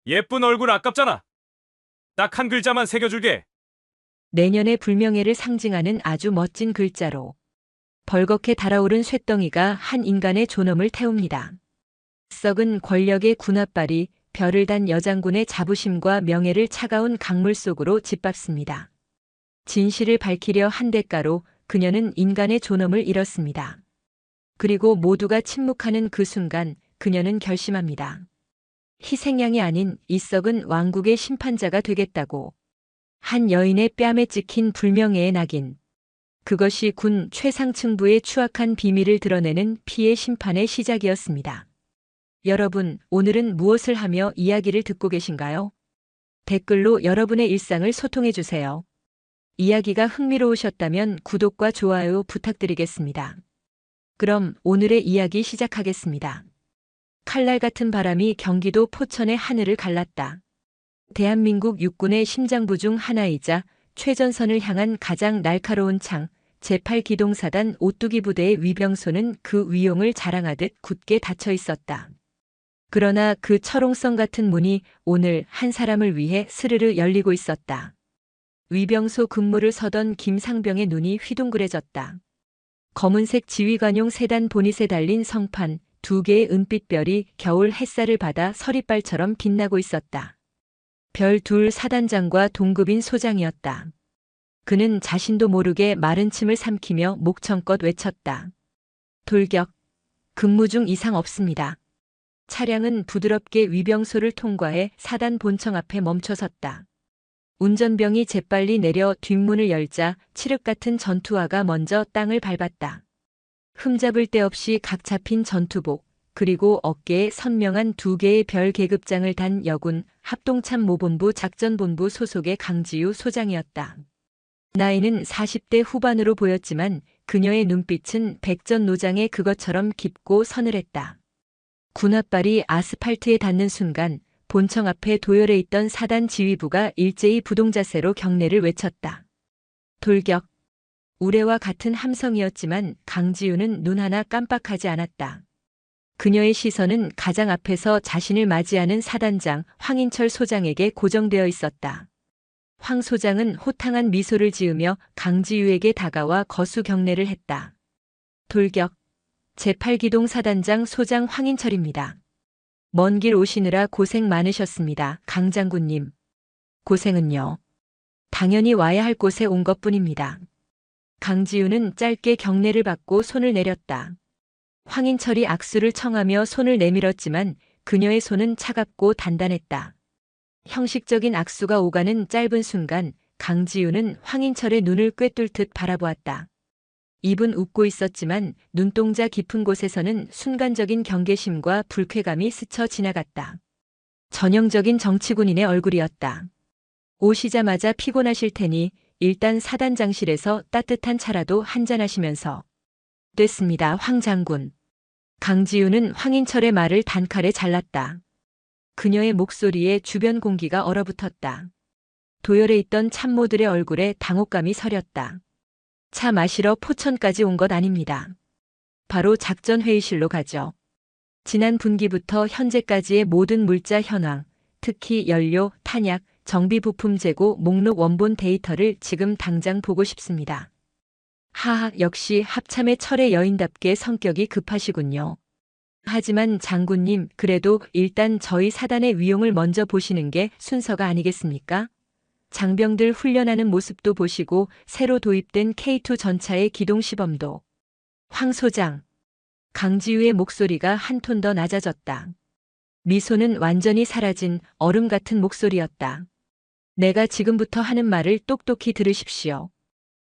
예쁜 얼굴 아깝잖아. 딱 한 글자만 새겨줄게. 내년의 불명예를 상징하는 아주 멋진 글자로 벌겋게 달아오른 쇳덩이가 한 인간의 존엄을 태웁니다. 썩은 권력의 군합발이 별을 단 여장군의 자부심과 명예를 차가운 강물 속으로 짓밟습니다. 진실을 밝히려 한 대가로 그녀는 인간의 존엄을 잃었습니다. 그리고 모두가 침묵하는 그 순간 그녀는 결심합니다. 희생양이 아닌 이 썩은 왕국의 심판자가 되겠다고. 한 여인의 뺨에 찍힌 불명예의 낙인. 그것이 군 최상층부의 추악한 비밀을 드러내는 피해 심판의 시작이었습니다. 여러분, 오늘은 무엇을 하며 이야기를 듣고 계신가요? 댓글로 여러분의 일상을 소통해 주세요. 이야기가 흥미로우셨다면 구독과 좋아요 부탁드리겠습니다. 그럼 오늘의 이야기 시작하겠습니다. 칼날 같은 바람이 경기도 포천의 하늘을 갈랐다. 대한민국 육군의 심장부 중 하나이자 최전선을 향한 가장 날카로운 창, 제8기동사단 오뚜기 부대의 위병소는 그 위용을 자랑하듯 굳게 닫혀 있었다. 그러나 그 철옹성 같은 문이 오늘 한 사람을 위해 스르르 열리고 있었다. 위병소 근무를 서던 김상병의 눈이 휘둥그레졌다. 검은색 지휘관용 세단 보닛에 달린 성판, 2개의 은빛별이 겨울 햇살을 받아 서리빨처럼 빛나고 있었다. 별 둘 사단장과 동급인 소장이었다. 그는 자신도 모르게 마른 침을 삼키며 목청껏 외쳤다. 돌격. 근무 중 이상 없습니다. 차량은 부드럽게 위병소를 통과해 사단 본청 앞에 멈춰섰다. 운전병이 재빨리 내려 뒷문을 열자 칠흑 같은 전투화가 먼저 땅을 밟았다. 흠잡을 데 없이 각 잡힌 전투복, 그리고 어깨에 선명한 2개의 별 계급장을 단 여군 합동참모본부 작전본부 소속의 강지유 소장이었다. 나이는 40대 후반으로 보였지만 그녀의 눈빛은 백전노장의 그것처럼 깊고 서늘했다. 군합발이 아스팔트에 닿는 순간 본청 앞에 도열해 있던 사단 지휘부가 일제히 부동자세로 경례를 외쳤다. 돌격. 우레와 같은 함성이었지만 강지유는 눈 하나 깜빡하지 않았다. 그녀의 시선은 가장 앞에서 자신을 맞이하는 사단장 황인철 소장에게 고정되어 있었다. 황 소장은 호탕한 미소를 지으며 강지유에게 다가와 거수 경례를 했다. 돌격. 제8기동 사단장 소장 황인철입니다. 먼 길 오시느라 고생 많으셨습니다, 강 장군님. 고생은요. 당연히 와야 할 곳에 온 것뿐입니다. 강지유는 짧게 경례를 받고 손을 내렸다. 황인철이 악수를 청하며 손을 내밀었지만 그녀의 손은 차갑고 단단했다. 형식적인 악수가 오가는 짧은 순간 강지유는 황인철의 눈을 꿰뚫듯 바라보았다. 입은 웃고 있었지만 눈동자 깊은 곳에서는 순간적인 경계심과 불쾌감이 스쳐 지나갔다. 전형적인 정치군인의 얼굴이었다. 오시자마자 피곤하실 테니 일단 사단장실에서 따뜻한 차라도 한잔하시면서. 됐습니다, 황 장군. 강지유는 황인철의 말을 단칼에 잘랐다. 그녀의 목소리에 주변 공기가 얼어붙었다. 도열해 있던 참모들의 얼굴에 당혹감이 서렸다. 차 마시러 포천까지 온 것 아닙니다. 바로 작전회의실로 가죠. 지난 분기부터 현재까지의 모든 물자 현황, 특히 연료, 탄약, 정비 부품 재고 목록 원본 데이터를 지금 당장 보고 싶습니다. 하하, 역시 합참의 철의 여인답게 성격이 급하시군요. 하지만 장군님, 그래도 일단 저희 사단의 위용을 먼저 보시는 게 순서가 아니겠습니까? 장병들 훈련하는 모습도 보시고 새로 도입된 K2 전차의 기동 시범도. 황 소장. 강지유의 목소리가 한 톤 더 낮아졌다. 미소는 완전히 사라진 얼음 같은 목소리였다. 내가 지금부터 하는 말을 똑똑히 들으십시오.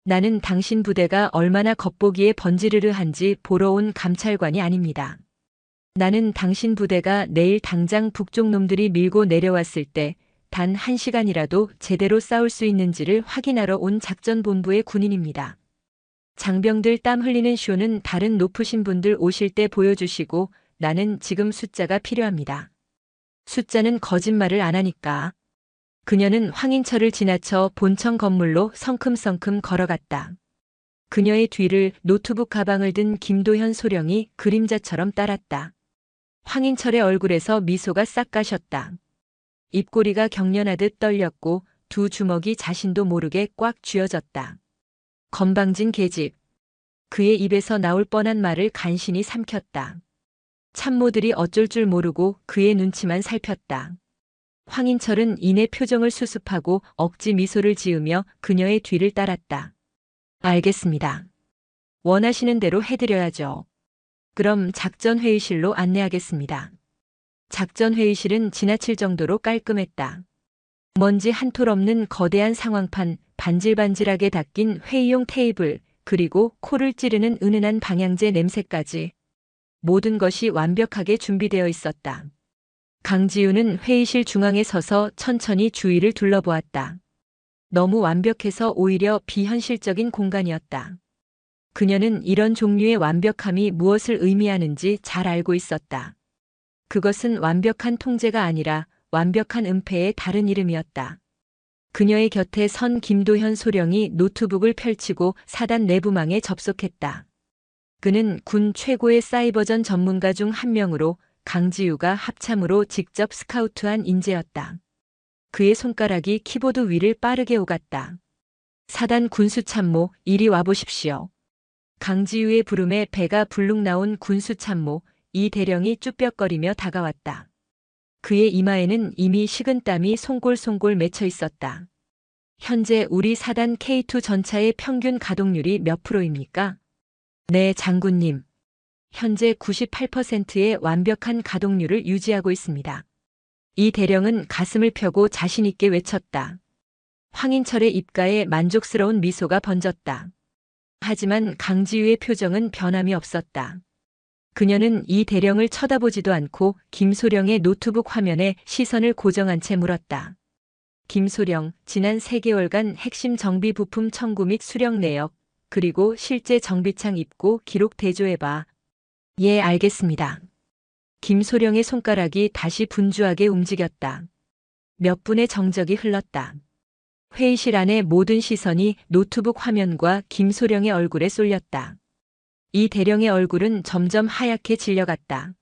나는 당신 부대가 얼마나 겉보기에 번지르르한지 보러 온 감찰관이 아닙니다. 나는 당신 부대가 내일 당장 북쪽 놈들이 밀고 내려왔을 때 단 1시간이라도 제대로 싸울 수 있는지를 확인하러 온 작전본부의 군인입니다. 장병들 땀 흘리는 쇼는 다른 높으신 분들 오실 때 보여주시고 나는 지금 숫자가 필요합니다. 숫자는 거짓말을 안 하니까. 그녀는 황인철을 지나쳐 본청 건물로 성큼성큼 걸어갔다. 그녀의 뒤를 노트북 가방을 든 김도현 소령이 그림자처럼 따랐다. 황인철의 얼굴에서 미소가 싹 가셨다. 입꼬리가 경련하듯 떨렸고 두 주먹이 자신도 모르게 꽉 쥐어졌다. 건방진 계집. 그의 입에서 나올 뻔한 말을 간신히 삼켰다. 참모들이 어쩔 줄 모르고 그의 눈치만 살폈다. 황인철은 이내 표정을 수습하고 억지 미소를 지으며 그녀의 뒤를 따랐다. 알겠습니다. 원하시는 대로 해드려야죠. 그럼 작전 회의실로 안내하겠습니다. 작전 회의실은 지나칠 정도로 깔끔했다. 먼지 한 톨 없는 거대한 상황판, 반질반질하게 닦인 회의용 테이블, 그리고 코를 찌르는 은은한 방향제 냄새까지 모든 것이 완벽하게 준비되어 있었다. 강지우는 회의실 중앙에 서서 천천히 주위를 둘러보았다. 너무 완벽해서 오히려 비현실적인 공간이었다. 그녀는 이런 종류의 완벽함이 무엇을 의미하는지 잘 알고 있었다. 그것은 완벽한 통제가 아니라 완벽한 은폐의 다른 이름이었다. 그녀의 곁에 선 김도현 소령이 노트북을 펼치고 사단 내부망에 접속했다. 그는 군 최고의 사이버전 전문가 중 한 명으로 강지우가 합참으로 직접 스카우트한 인재였다. 그의 손가락이 키보드 위를 빠르게 오갔다. 사단 군수참모, 이리 와보십시오. 강지우의 부름에 배가 불룩 나온 군수참모, 이 대령이 쭈뼛거리며 다가왔다. 그의 이마에는 이미 식은땀이 송골송골 맺혀 있었다. 현재 우리 사단 K2 전차의 평균 가동률이 몇 프로입니까? 네, 장군님. 현재 98%의 완벽한 가동률을 유지하고 있습니다. 이 대령은 가슴을 펴고 자신 있게 외쳤다. 황인철의 입가에 만족스러운 미소가 번졌다. 하지만 강지우의 표정은 변함이 없었다. 그녀는 이 대령을 쳐다보지도 않고 김소령의 노트북 화면에 시선을 고정한 채 물었다. 김소령, 지난 3개월간 핵심 정비 부품 청구 및 수령 내역, 그리고 실제 정비창 입고 기록 대조해봐. 예, 알겠습니다. 김소령의 손가락이 다시 분주하게 움직였다. 몇 분의 정적이 흘렀다. 회의실 안의 모든 시선이 노트북 화면과 김소령의 얼굴에 쏠렸다. 이 대령의 얼굴은 점점 하얗게 질려갔다.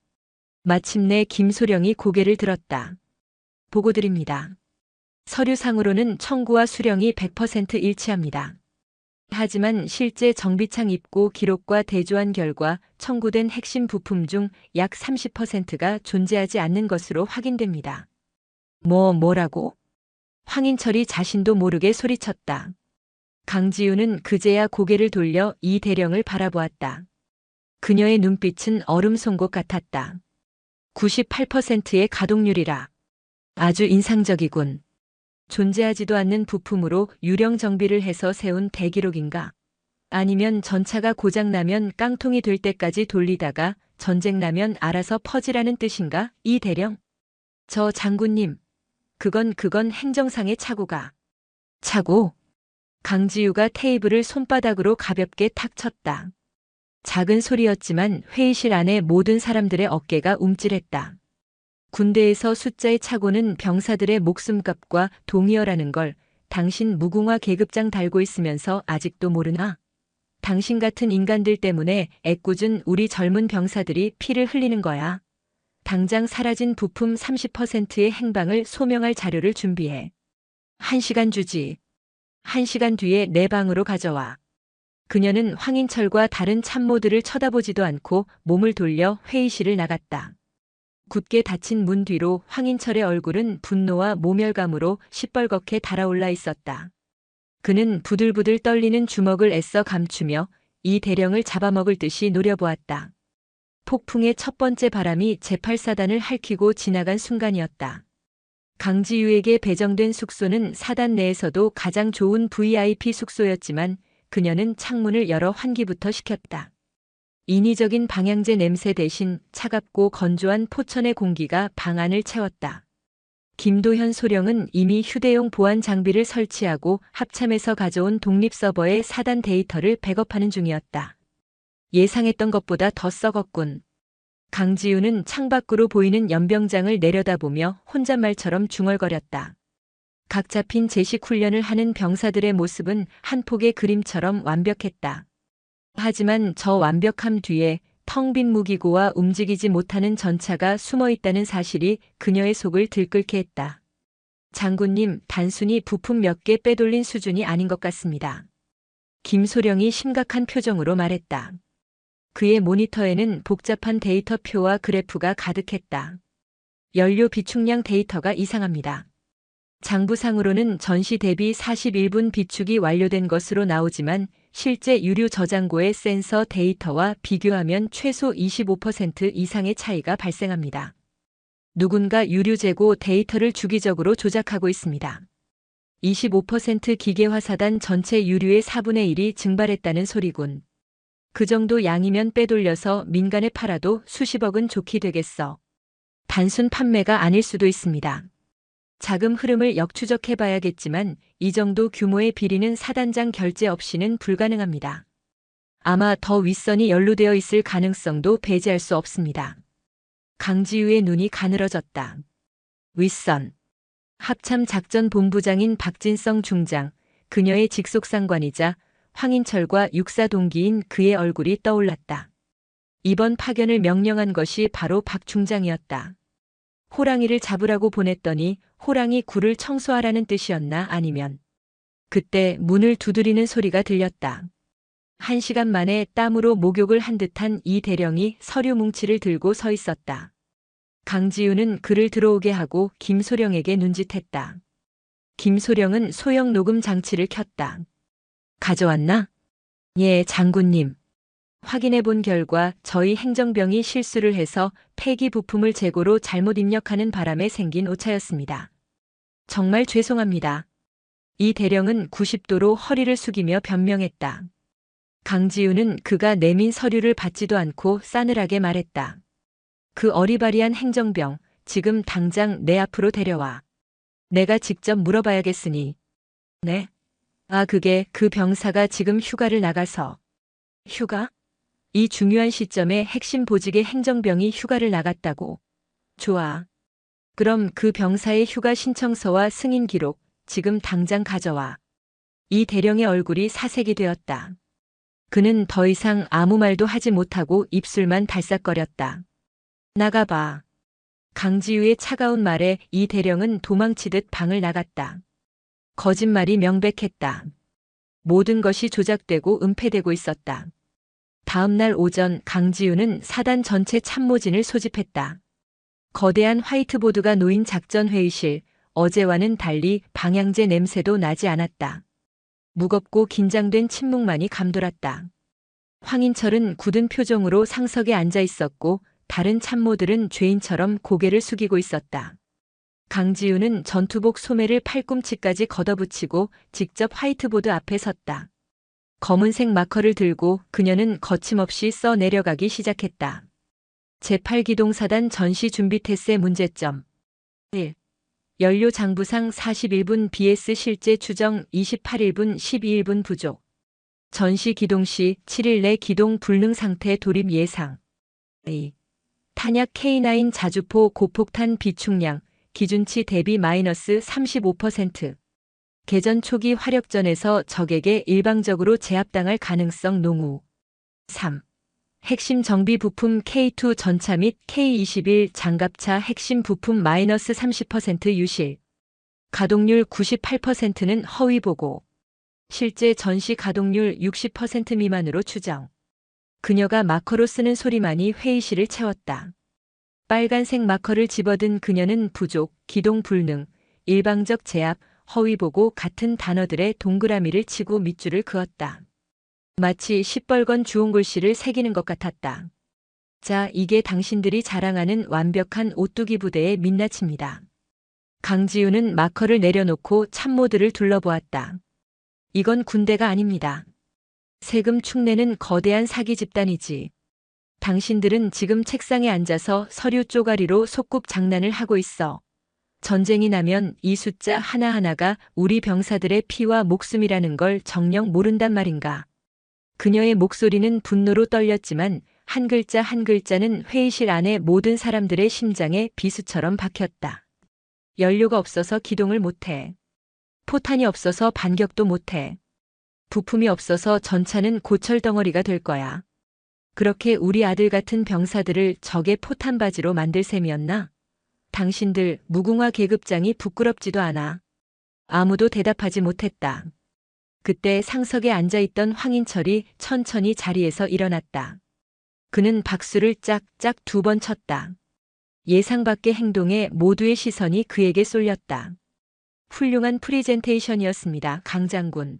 마침내 김소령이 고개를 들었다. 보고드립니다. 서류상으로는 청구와 수령이 100% 일치합니다. 하지만 실제 정비창 입고 기록과 대조한 결과 청구된 핵심 부품 중 약 30%가 존재하지 않는 것으로 확인됩니다. 뭐라고? 황인철이 자신도 모르게 소리쳤다. 강지우는 그제야 고개를 돌려 이 대령을 바라보았다. 그녀의 눈빛은 얼음 송곳 같았다. 98%의 가동률이라. 아주 인상적이군. 존재하지도 않는 부품으로 유령 정비를 해서 세운 대기록인가? 아니면 전차가 고장나면 깡통이 될 때까지 돌리다가 전쟁 나면 알아서 퍼지라는 뜻인가? 이 대령? 저 장군님. 그건 행정상의 착오가. 착오? 강지우가 테이블을 손바닥으로 가볍게 탁 쳤다. 작은 소리였지만 회의실 안의 모든 사람들의 어깨가 움찔했다. 군대에서 숫자의 착오는 병사들의 목숨값과 동의어라는 걸 당신 무궁화 계급장 달고 있으면서 아직도 모르나? 당신 같은 인간들 때문에 애꿎은 우리 젊은 병사들이 피를 흘리는 거야. 당장 사라진 부품 30%의 행방을 소명할 자료를 준비해. 1시간 주지. 1시간 뒤에 내 방으로 가져와. 그녀는 황인철과 다른 참모들을 쳐다보지도 않고 몸을 돌려 회의실을 나갔다. 굳게 닫힌 문 뒤로 황인철의 얼굴은 분노와 모멸감으로 시뻘겋게 달아올라 있었다. 그는 부들부들 떨리는 주먹을 애써 감추며 이 대령을 잡아먹을 듯이 노려보았다. 폭풍의 첫 번째 바람이 제8사단을 핥히고 지나간 순간이었다. 강지우에게 배정된 숙소는 사단 내에서도 가장 좋은 VIP 숙소였지만 그녀는 창문을 열어 환기부터 시켰다. 인위적인 방향제 냄새 대신 차갑고 건조한 포천의 공기가 방 안을 채웠다. 김도현 소령은 이미 휴대용 보안 장비를 설치하고 합참에서 가져온 독립 서버에 사단 데이터를 백업하는 중이었다. 예상했던 것보다 더 썩었군. 강지우는 창밖으로 보이는 연병장을 내려다보며 혼잣말처럼 중얼거렸다. 각 잡힌 제식 훈련을 하는 병사들의 모습은 한 폭의 그림처럼 완벽했다. 하지만 저 완벽함 뒤에 텅 빈 무기고와 움직이지 못하는 전차가 숨어 있다는 사실이 그녀의 속을 들끓게 했다. 장군님, 단순히 부품 몇 개 빼돌린 수준이 아닌 것 같습니다. 김소령이 심각한 표정으로 말했다. 그의 모니터에는 복잡한 데이터표와 그래프가 가득했다. 연료 비축량 데이터가 이상합니다. 장부상으로는 전시 대비 41분 비축이 완료된 것으로 나오지만 실제 유류 저장고의 센서 데이터와 비교하면 최소 25% 이상의 차이가 발생합니다. 누군가 유류 재고 데이터를 주기적으로 조작하고 있습니다. 25% 기계화사단 전체 유류의 4분의 1이 증발했다는 소리군. 그 정도 양이면 빼돌려서 민간에 팔아도 수십억은 좋게 되겠어. 단순 판매가 아닐 수도 있습니다. 자금 흐름을 역추적해봐야겠지만 이 정도 규모의 비리는 사단장 결재 없이는 불가능합니다. 아마 더 윗선이 연루되어 있을 가능성도 배제할 수 없습니다. 강지우의 눈이 가늘어졌다. 윗선. 합참작전본부장인 박진성 중장, 그녀의 직속상관이자 황인철과 육사 동기인 그의 얼굴이 떠올랐다. 이번 파견을 명령한 것이 바로 박 중장이었다. 호랑이를 잡으라고 보냈더니 호랑이 굴을 청소하라는 뜻이었나 아니면. 그때 문을 두드리는 소리가 들렸다. 1시간 만에 땀으로 목욕을 한 듯한 이 대령이 서류 뭉치를 들고 서 있었다. 강지우는 그를 들어오게 하고 김소령에게 눈짓했다. 김소령은 소형 녹음 장치를 켰다. 가져왔나? 예, 장군님. 확인해 본 결과 저희 행정병이 실수를 해서 폐기 부품을 재고로 잘못 입력하는 바람에 생긴 오차였습니다. 정말 죄송합니다. 이 대령은 90도로 허리를 숙이며 변명했다. 강지우는 그가 내민 서류를 받지도 않고 싸늘하게 말했다. 그 어리바리한 행정병, 지금 당장 내 앞으로 데려와. 내가 직접 물어봐야겠으니. 네? 아, 그게 그 병사가 지금 휴가를 나가서. 휴가? 이 중요한 시점에 핵심 보직의 행정병이 휴가를 나갔다고. 좋아. 그럼 그 병사의 휴가 신청서와 승인 기록 지금 당장 가져와. 이 대령의 얼굴이 사색이 되었다. 그는 더 이상 아무 말도 하지 못하고 입술만 달싹거렸다. 나가봐. 강지우의 차가운 말에 이 대령은 도망치듯 방을 나갔다. 거짓말이 명백했다. 모든 것이 조작되고 은폐되고 있었다. 다음 날 오전 강지우는 사단 전체 참모진을 소집했다. 거대한 화이트보드가 놓인 작전회의실, 어제와는 달리 방향제 냄새도 나지 않았다. 무겁고 긴장된 침묵만이 감돌았다. 황인철은 굳은 표정으로 상석에 앉아 있었고 다른 참모들은 죄인처럼 고개를 숙이고 있었다. 강지우는 전투복 소매를 팔꿈치까지 걷어붙이고 직접 화이트보드 앞에 섰다. 검은색 마커를 들고 그녀는 거침없이 써 내려가기 시작했다. 제8기동사단 전시 준비 태세 문제점 1. 연료 장부상 41분 vs 실제 추정 28일분 12일분 부족. 전시 기동 시 7일 내 기동 불능 상태 돌입 예상. 2. 탄약 K9 자주포 고폭탄 비축량 기준치 대비 마이너스 35%. 개전 초기 화력전에서 적에게 일방적으로 제압당할 가능성 농후. 3. 핵심 정비 부품 K2 전차 및 K21 장갑차 핵심 부품 마이너스 30% 유실. 가동률 98%는 허위 보고. 실제 전시 가동률 60% 미만으로 추정. 그녀가 마커로 쓰는 소리만이 회의실을 채웠다. 빨간색 마커를 집어든 그녀는 부족, 기동 불능, 일방적 제압, 허위 보고 같은 단어들의 동그라미를 치고 밑줄을 그었다. 마치 시뻘건 주홍글씨를 새기는 것 같았다. 자, 이게 당신들이 자랑하는 완벽한 오뚜기 부대의 민낯입니다. 강지우는 마커를 내려놓고 참모들을 둘러보았다. 이건 군대가 아닙니다. 세금 축내는 거대한 사기 집단이지. 당신들은 지금 책상에 앉아서 서류 쪼가리로 소꿉 장난을 하고 있어. 전쟁이 나면 이 숫자 하나하나가 우리 병사들의 피와 목숨이라는 걸 정녕 모른단 말인가. 그녀의 목소리는 분노로 떨렸지만 한 글자 한 글자는 회의실 안의 모든 사람들의 심장에 비수처럼 박혔다. 연료가 없어서 기동을 못해. 포탄이 없어서 반격도 못해. 부품이 없어서 전차는 고철덩어리가 될 거야. 그렇게 우리 아들 같은 병사들을 적의 포탄바지로 만들 셈이었나? 당신들 무궁화 계급장이 부끄럽지도 않아. 아무도 대답하지 못했다. 그때 상석에 앉아있던 황인철이 천천히 자리에서 일어났다. 그는 박수를 짝짝 2번 쳤다. 예상 밖의 행동에 모두의 시선이 그에게 쏠렸다. 훌륭한 프리젠테이션이었습니다, 강 장군.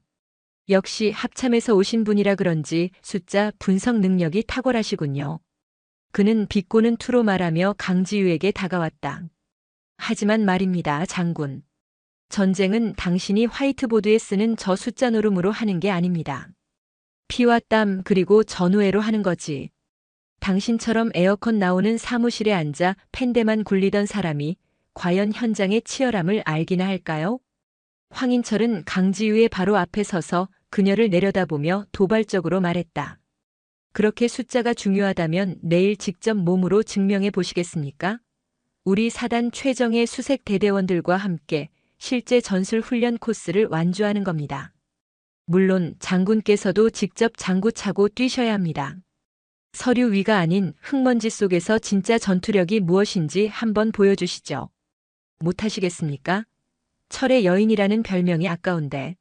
역시 합참에서 오신 분이라 그런지 숫자 분석 능력이 탁월하시군요. 그는 비꼬는 투로 말하며 강지우에게 다가왔다. 하지만 말입니다, 장군. 전쟁은 당신이 화이트보드에 쓰는 저 숫자 노름으로 하는 게 아닙니다. 피와 땀 그리고 전우애로 하는 거지. 당신처럼 에어컨 나오는 사무실에 앉아 펜대만 굴리던 사람이 과연 현장의 치열함을 알기나 할까요? 황인철은 강지우의 바로 앞에 서서 그녀를 내려다보며 도발적으로 말했다. 그렇게 숫자가 중요하다면 내일 직접 몸으로 증명해 보시겠습니까? 우리 사단 최정예 수색 대대원들과 함께 실제 전술 훈련 코스를 완주하는 겁니다. 물론 장군께서도 직접 장구 차고 뛰셔야 합니다. 서류 위가 아닌 흙먼지 속에서 진짜 전투력이 무엇인지 한번 보여주시죠. 못하시겠습니까? 철의 여인이라는 별명이 아까운데.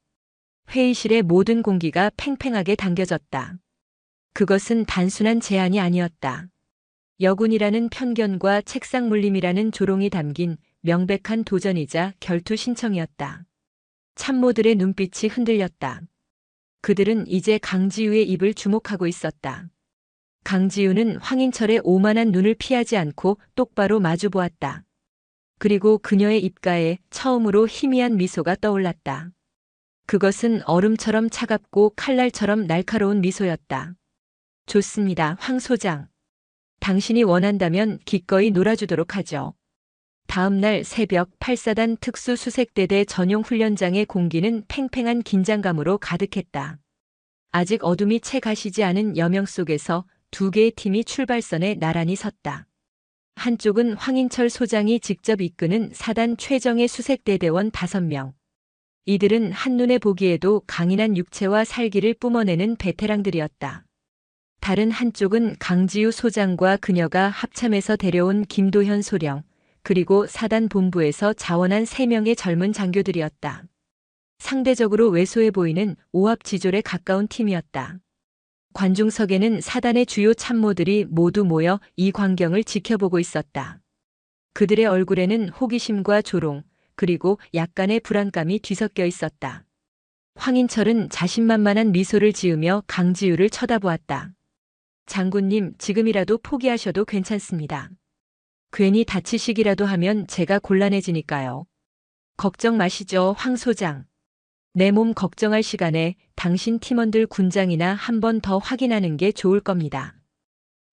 회의실의 모든 공기가 팽팽하게 당겨졌다. 그것은 단순한 제안이 아니었다. 여군이라는 편견과 책상 물림이라는 조롱이 담긴 명백한 도전이자 결투 신청이었다. 참모들의 눈빛이 흔들렸다. 그들은 이제 강지우의 입을 주목하고 있었다. 강지우는 황인철의 오만한 눈을 피하지 않고 똑바로 마주보았다. 그리고 그녀의 입가에 처음으로 희미한 미소가 떠올랐다. 그것은 얼음처럼 차갑고 칼날처럼 날카로운 미소였다. 좋습니다, 황 소장. 당신이 원한다면 기꺼이 놀아주도록 하죠. 다음 날 새벽 8사단 특수수색대대 전용 훈련장의 공기는 팽팽한 긴장감으로 가득했다. 아직 어둠이 채 가시지 않은 여명 속에서 2개의 팀이 출발선에 나란히 섰다. 한쪽은 황인철 소장이 직접 이끄는 사단 최정예 수색대대원 5명. 이들은 한눈에 보기에도 강인한 육체와 살기를 뿜어내는 베테랑들이었다. 다른 한쪽은 강지우 소장과 그녀가 합참에서 데려온 김도현 소령, 그리고 사단 본부에서 자원한 3명의 젊은 장교들이었다. 상대적으로 왜소해 보이는 오합지졸에 가까운 팀이었다. 관중석에는 사단의 주요 참모들이 모두 모여 이 광경을 지켜보고 있었다. 그들의 얼굴에는 호기심과 조롱, 그리고 약간의 불안감이 뒤섞여 있었다. 황인철은 자신만만한 미소를 지으며 강지우를 쳐다보았다. 장군님, 지금이라도 포기하셔도 괜찮습니다. 괜히 다치시기라도 하면 제가 곤란해지니까요. 걱정 마시죠, 황 소장. 내 몸 걱정할 시간에 당신 팀원들 군장이나 한 번 더 확인하는 게 좋을 겁니다.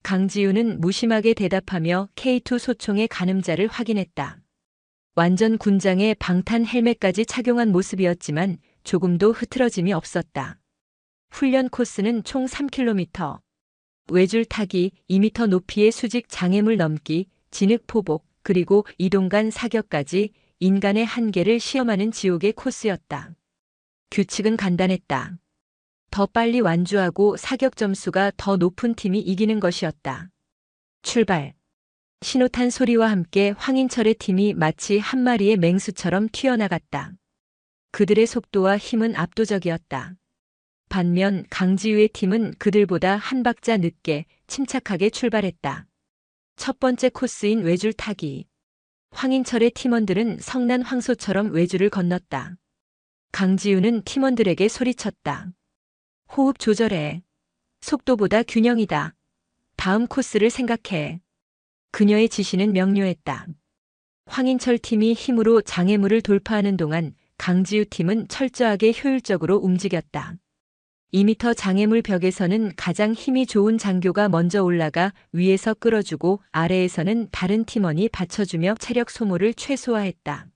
강지우는 무심하게 대답하며 K2 소총의 가늠자를 확인했다. 완전 군장에 방탄 헬멧까지 착용한 모습이었지만 조금도 흐트러짐이 없었다. 훈련 코스는 총 3km. 외줄 타기, 2m 높이의 수직 장애물 넘기, 진흙 포복, 그리고 이동간 사격까지 인간의 한계를 시험하는 지옥의 코스였다. 규칙은 간단했다. 더 빨리 완주하고 사격 점수가 더 높은 팀이 이기는 것이었다. 출발. 신호탄 소리와 함께 황인철의 팀이 마치 한 마리의 맹수처럼 튀어나갔다. 그들의 속도와 힘은 압도적이었다. 반면 강지우의 팀은 그들보다 한 박자 늦게 침착하게 출발했다. 첫 번째 코스인 외줄 타기. 황인철의 팀원들은 성난 황소처럼 외줄을 건넜다. 강지우는 팀원들에게 소리쳤다. 호흡 조절해. 속도보다 균형이다. 다음 코스를 생각해. 그녀의 지시는 명료했다. 황인철 팀이 힘으로 장애물을 돌파하는 동안 강지우 팀은 철저하게 효율적으로 움직였다. 2m 장애물 벽에서는 가장 힘이 좋은 장교가 먼저 올라가 위에서 끌어주고 아래에서는 다른 팀원이 받쳐주며 체력 소모를 최소화했다.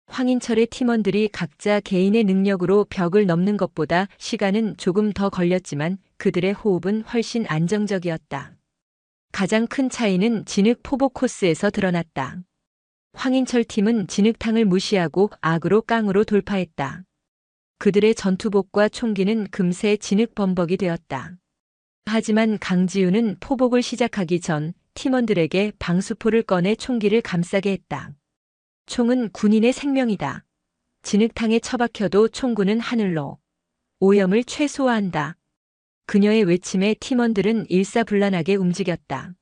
황인철의 팀원들이 각자 개인의 능력으로 벽을 넘는 것보다 시간은 조금 더 걸렸지만 그들의 호흡은 훨씬 안정적이었다. 가장 큰 차이는 진흙 포복 코스에서 드러났다. 황인철 팀은 진흙탕을 무시하고 악으로 깡으로 돌파했다. 그들의 전투복과 총기는 금세 진흙 범벅이 되었다. 하지만 강지우는 포복을 시작하기 전 팀원들에게 방수포를 꺼내 총기를 감싸게 했다. 총은 군인의 생명이다. 진흙탕에 처박혀도 총구는 하늘로. 오염을 최소화한다. 그녀의 외침에 팀원들은 일사불란하게 움직였다.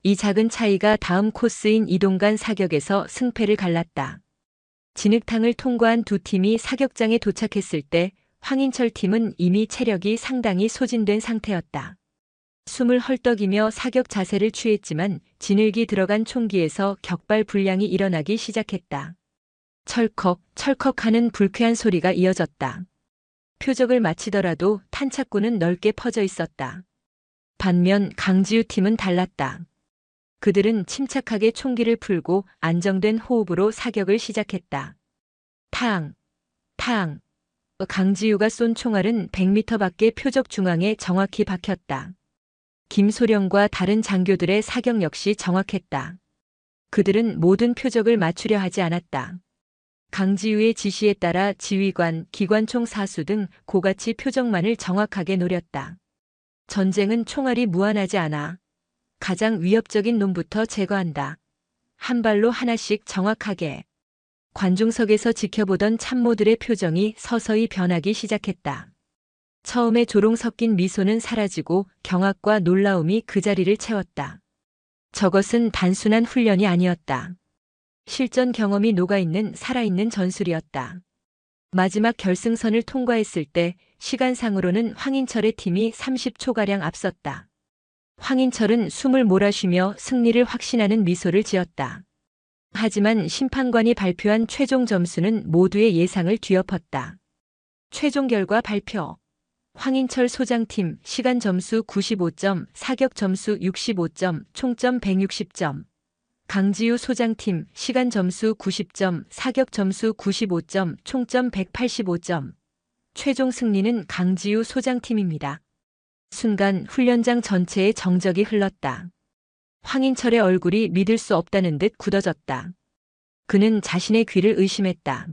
이 작은 차이가 다음 코스인 이동간 사격에서 승패를 갈랐다. 진흙탕을 통과한 두 팀이 사격장에 도착했을 때 황인철 팀은 이미 체력이 상당히 소진된 상태였다. 숨을 헐떡이며 사격 자세를 취했지만 진흙이 들어간 총기에서 격발 불량이 일어나기 시작했다. 철컥, 철컥하는 불쾌한 소리가 이어졌다. 표적을 마치더라도 탄착구는 넓게 퍼져 있었다. 반면 강지우 팀은 달랐다. 그들은 침착하게 총기를 풀고 안정된 호흡으로 사격을 시작했다. 탕, 탕. 강지우가 쏜 총알은 100m 밖의 표적 중앙에 정확히 박혔다. 김소령과 다른 장교들의 사격 역시 정확했다. 그들은 모든 표적을 맞추려 하지 않았다. 강지우의 지시에 따라 지휘관, 기관총 사수 등 고가치 표적만을 정확하게 노렸다. 전쟁은 총알이 무한하지 않아. 가장 위협적인 놈부터 제거한다. 한 발로 하나씩 정확하게. 관중석에서 지켜보던 참모들의 표정이 서서히 변하기 시작했다. 처음에 조롱 섞인 미소는 사라지고 경악과 놀라움이 그 자리를 채웠다. 저것은 단순한 훈련이 아니었다. 실전 경험이 녹아있는 살아있는 전술이었다. 마지막 결승선을 통과했을 때 시간상으로는 황인철의 팀이 30초가량 앞섰다. 황인철은 숨을 몰아쉬며 승리를 확신하는 미소를 지었다. 하지만 심판관이 발표한 최종 점수는 모두의 예상을 뒤엎었다. 최종 결과 발표. 황인철 소장팀 시간 점수 95점, 사격 점수 65점, 총점 160점. 강지우 소장팀 시간 점수 90점, 사격 점수 95점, 총점 185점. 최종 승리는 강지우 소장팀입니다. 순간 훈련장 전체에 정적이 흘렀다. 황인철의 얼굴이 믿을 수 없다는 듯 굳어졌다. 그는 자신의 귀를 의심했다.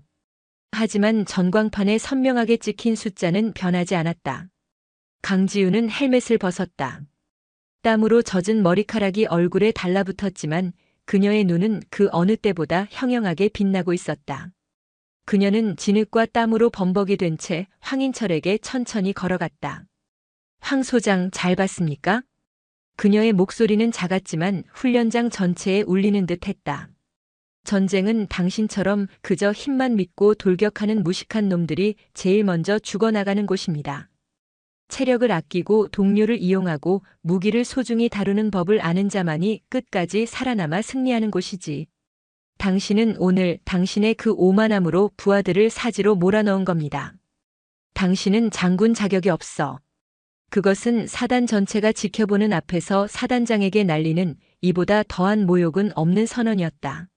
하지만 전광판에 선명하게 찍힌 숫자는 변하지 않았다. 강지우는 헬멧을 벗었다. 땀으로 젖은 머리카락이 얼굴에 달라붙었지만 그녀의 눈은 그 어느 때보다 형형하게 빛나고 있었다. 그녀는 진흙과 땀으로 범벅이 된 채 황인철에게 천천히 걸어갔다. 황 소장 잘 봤습니까? 그녀의 목소리는 작았지만 훈련장 전체에 울리는 듯 했다. 전쟁은 당신처럼 그저 힘만 믿고 돌격하는 무식한 놈들이 제일 먼저 죽어나가는 곳입니다. 체력을 아끼고 동료를 이용하고 무기를 소중히 다루는 법을 아는 자만이 끝까지 살아남아 승리하는 곳이지. 당신은 오늘 당신의 그 오만함으로 부하들을 사지로 몰아넣은 겁니다. 당신은 장군 자격이 없어. 그것은 사단 전체가 지켜보는 앞에서 사단장에게 날리는 이보다 더한 모욕은 없는 선언이었다.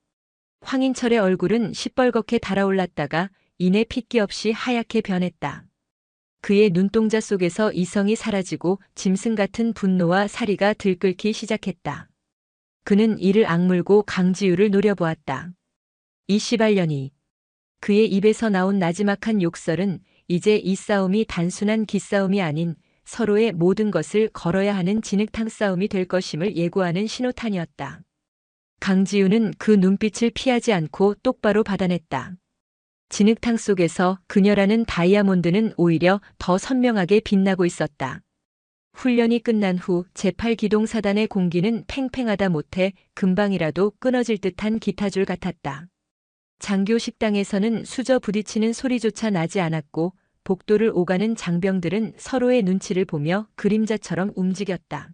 황인철의 얼굴은 시뻘겋게 달아올랐다가 이내 핏기 없이 하얗게 변했다. 그의 눈동자 속에서 이성이 사라지고 짐승 같은 분노와 사리가 들끓기 시작했다. 그는 이를 악물고 강지우를 노려보았다. 이 시발년이. 그의 입에서 나온 나지막한 욕설은 이제 이 싸움이 단순한 기싸움이 아닌 서로의 모든 것을 걸어야 하는 진흙탕 싸움이 될 것임을 예고하는 신호탄이었다. 강지우는 그 눈빛을 피하지 않고 똑바로 받아냈다. 진흙탕 속에서 그녀라는 다이아몬드는 오히려 더 선명하게 빛나고 있었다. 훈련이 끝난 후 제8기동사단의 공기는 팽팽하다 못해 금방이라도 끊어질 듯한 기타줄 같았다. 장교 식당에서는 수저 부딪히는 소리조차 나지 않았고 복도를 오가는 장병들은 서로의 눈치를 보며 그림자처럼 움직였다.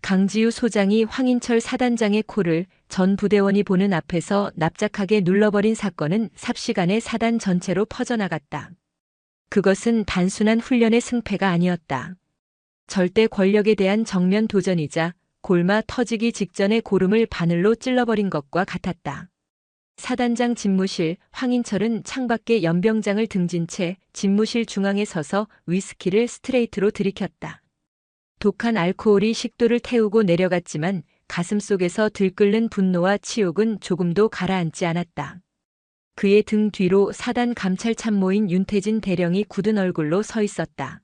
강지우 소장이 황인철 사단장의 코를 전 부대원이 보는 앞에서 납작하게 눌러버린 사건은 삽시간에 사단 전체로 퍼져나갔다. 그것은 단순한 훈련의 승패가 아니었다. 절대 권력에 대한 정면 도전이자 골마 터지기 직전의 고름을 바늘로 찔러버린 것과 같았다. 사단장 집무실, 황인철은 창밖에 연병장을 등진 채 집무실 중앙에 서서 위스키를 스트레이트로 들이켰다. 독한 알코올이 식도를 태우고 내려갔지만 가슴속에서 들끓는 분노와 치욕은 조금도 가라앉지 않았다. 그의 등 뒤로 사단 감찰 참모인 윤태진 대령이 굳은 얼굴로 서 있었다.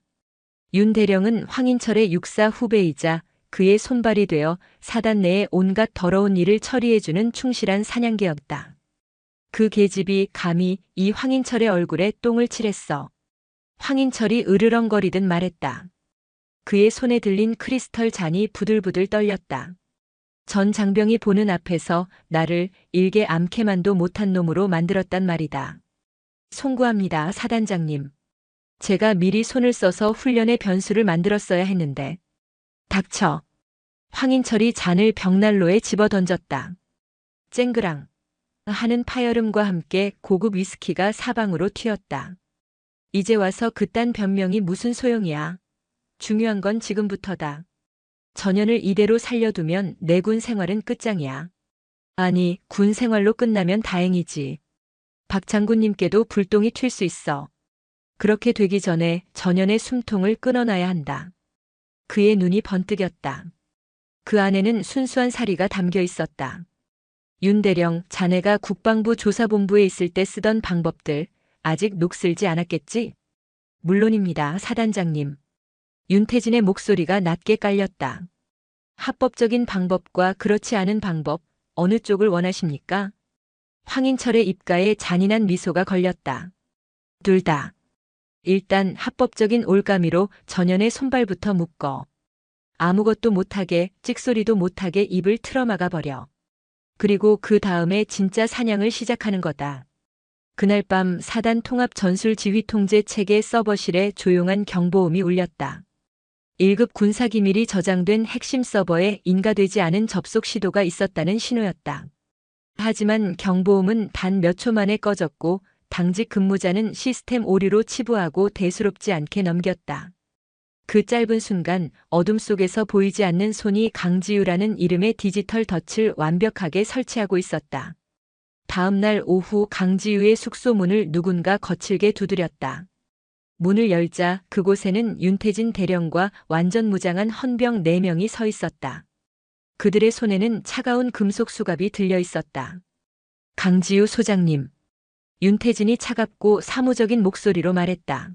윤 대령은 황인철의 육사 후배이자 그의 손발이 되어 사단 내의 온갖 더러운 일을 처리해주는 충실한 사냥개였다. 그 계집이 감히 이 황인철의 얼굴에 똥을 칠했어. 황인철이 으르렁거리듯 말했다. 그의 손에 들린 크리스털 잔이 부들부들 떨렸다. 전 장병이 보는 앞에서 나를 일개 암캐만도 못한 놈으로 만들었단 말이다. 송구합니다, 사단장님. 제가 미리 손을 써서 훈련의 변수를 만들었어야 했는데. 닥쳐. 황인철이 잔을 벽난로에 집어던졌다. 쨍그랑 하는 파열음과 함께 고급 위스키가 사방으로 튀었다. 이제 와서 그딴 변명이 무슨 소용이야. 중요한 건 지금부터다. 전현을 이대로 살려두면 내 군 생활은 끝장이야. 아니, 군 생활로 끝나면 다행이지. 박 장군님께도 불똥이 튈 수 있어. 그렇게 되기 전에 전현의 숨통을 끊어놔야 한다. 그의 눈이 번뜩였다. 그 안에는 순수한 사리가 담겨 있었다. 윤대령, 자네가 국방부 조사본부에 있을 때 쓰던 방법들 아직 녹슬지 않았겠지? 물론입니다, 사단장님. 윤태진의 목소리가 낮게 깔렸다. 합법적인 방법과 그렇지 않은 방법, 어느 쪽을 원하십니까? 황인철의 입가에 잔인한 미소가 걸렸다. 둘 다. 일단 합법적인 올가미로 전현의 손발부터 묶어. 아무것도 못하게, 찍소리도 못하게 입을 틀어막아 버려. 그리고 그 다음에 진짜 사냥을 시작하는 거다. 그날 밤 사단 통합 전술 지휘 통제 체계 서버실에 조용한 경보음이 울렸다. 1급 군사기밀이 저장된 핵심 서버에 인가되지 않은 접속 시도가 있었다는 신호였다. 하지만 경보음은 단 몇 초 만에 꺼졌고 당직 근무자는 시스템 오류로 치부하고 대수롭지 않게 넘겼다. 그 짧은 순간 어둠 속에서 보이지 않는 손이 강지우라는 이름의 디지털 덫을 완벽하게 설치하고 있었다. 다음 날 오후 강지우의 숙소 문을 누군가 거칠게 두드렸다. 문을 열자 그곳에는 윤태진 대령과 완전 무장한 헌병 4명이 서 있었다. 그들의 손에는 차가운 금속 수갑이 들려 있었다. 강지우 소장님. 윤태진이 차갑고 사무적인 목소리로 말했다.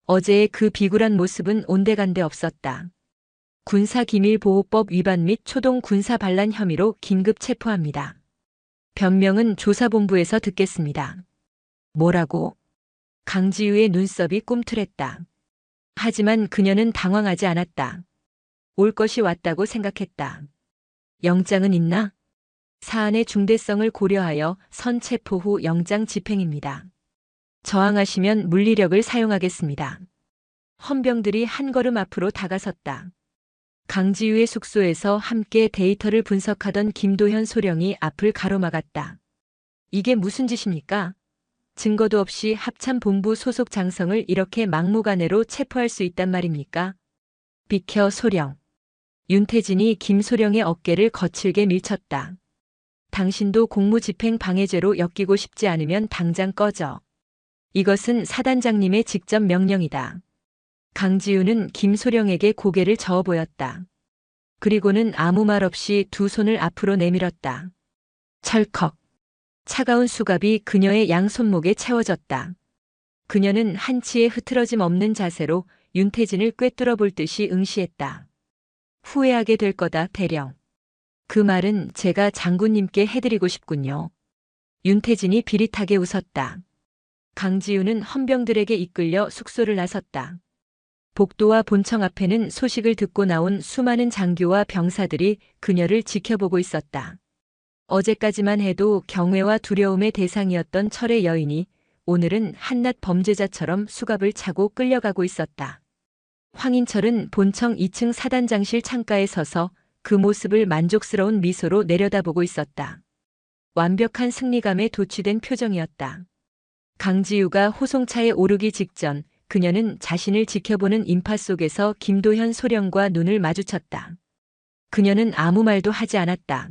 어제의 그 비굴한 모습은 온데간데 없었다. 군사기밀보호법 위반 및 초동 군사 반란 혐의로 긴급 체포합니다. 변명은 조사본부에서 듣겠습니다. 뭐라고? 강지우의 눈썹이 꿈틀했다. 하지만 그녀는 당황하지 않았다. 올 것이 왔다고 생각했다. 영장은 있나? 사안의 중대성을 고려하여 선체포 후 영장 집행입니다. 저항하시면 물리력을 사용하겠습니다. 헌병들이 한 걸음 앞으로 다가섰다. 강지우의 숙소에서 함께 데이터를 분석하던 김도현 소령이 앞을 가로막았다. 이게 무슨 짓입니까? 증거도 없이 합참본부 소속 장성을 이렇게 막무가내로 체포할 수 있단 말입니까? 비켜 소령. 윤태진이 김소령의 어깨를 거칠게 밀쳤다. 당신도 공무집행 방해죄로 엮이고 싶지 않으면 당장 꺼져. 이것은 사단장님의 직접 명령이다. 강지우는 김소령에게 고개를 저어 보였다. 그리고는 아무 말 없이 두 손을 앞으로 내밀었다. 철컥. 차가운 수갑이 그녀의 양손목에 채워졌다. 그녀는 한치의 흐트러짐 없는 자세로 윤태진을 꿰뚫어 볼 듯이 응시했다. 후회하게 될 거다, 대령. 그 말은 제가 장군님께 해드리고 싶군요. 윤태진이 비릿하게 웃었다. 강지우는 헌병들에게 이끌려 숙소를 나섰다. 복도와 본청 앞에는 소식을 듣고 나온 수많은 장교와 병사들이 그녀를 지켜보고 있었다. 어제까지만 해도 경외와 두려움의 대상이었던 철의 여인이 오늘은 한낱 범죄자처럼 수갑을 차고 끌려가고 있었다. 황인철은 본청 2층 사단장실 창가에 서서 그 모습을 만족스러운 미소로 내려다보고 있었다. 완벽한 승리감에 도취된 표정이었다. 강지우가 호송차에 오르기 직전 그녀는 자신을 지켜보는 인파 속에서 김도현 소령과 눈을 마주쳤다. 그녀는 아무 말도 하지 않았다.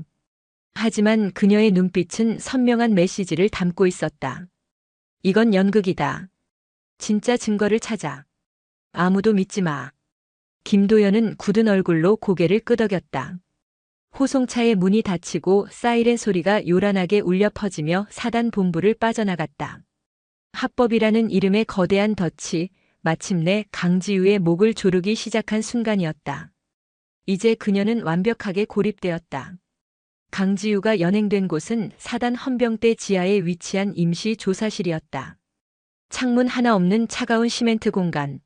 하지만 그녀의 눈빛은 선명한 메시지를 담고 있었다. 이건 연극이다. 진짜 증거를 찾아. 아무도 믿지 마. 김도현은 굳은 얼굴로 고개를 끄덕였다. 호송차의 문이 닫히고 사이렌 소리가 요란하게 울려 퍼지며 사단 본부를 빠져나갔다. 합법이라는 이름의 거대한 덫이 마침내 강지우의 목을 조르기 시작한 순간이었다. 이제 그녀는 완벽하게 고립되었다. 강지우가 연행된 곳은 사단 헌병대 지하에 위치한 임시 조사실이었다. 창문 하나 없는 차가운 시멘트 공간.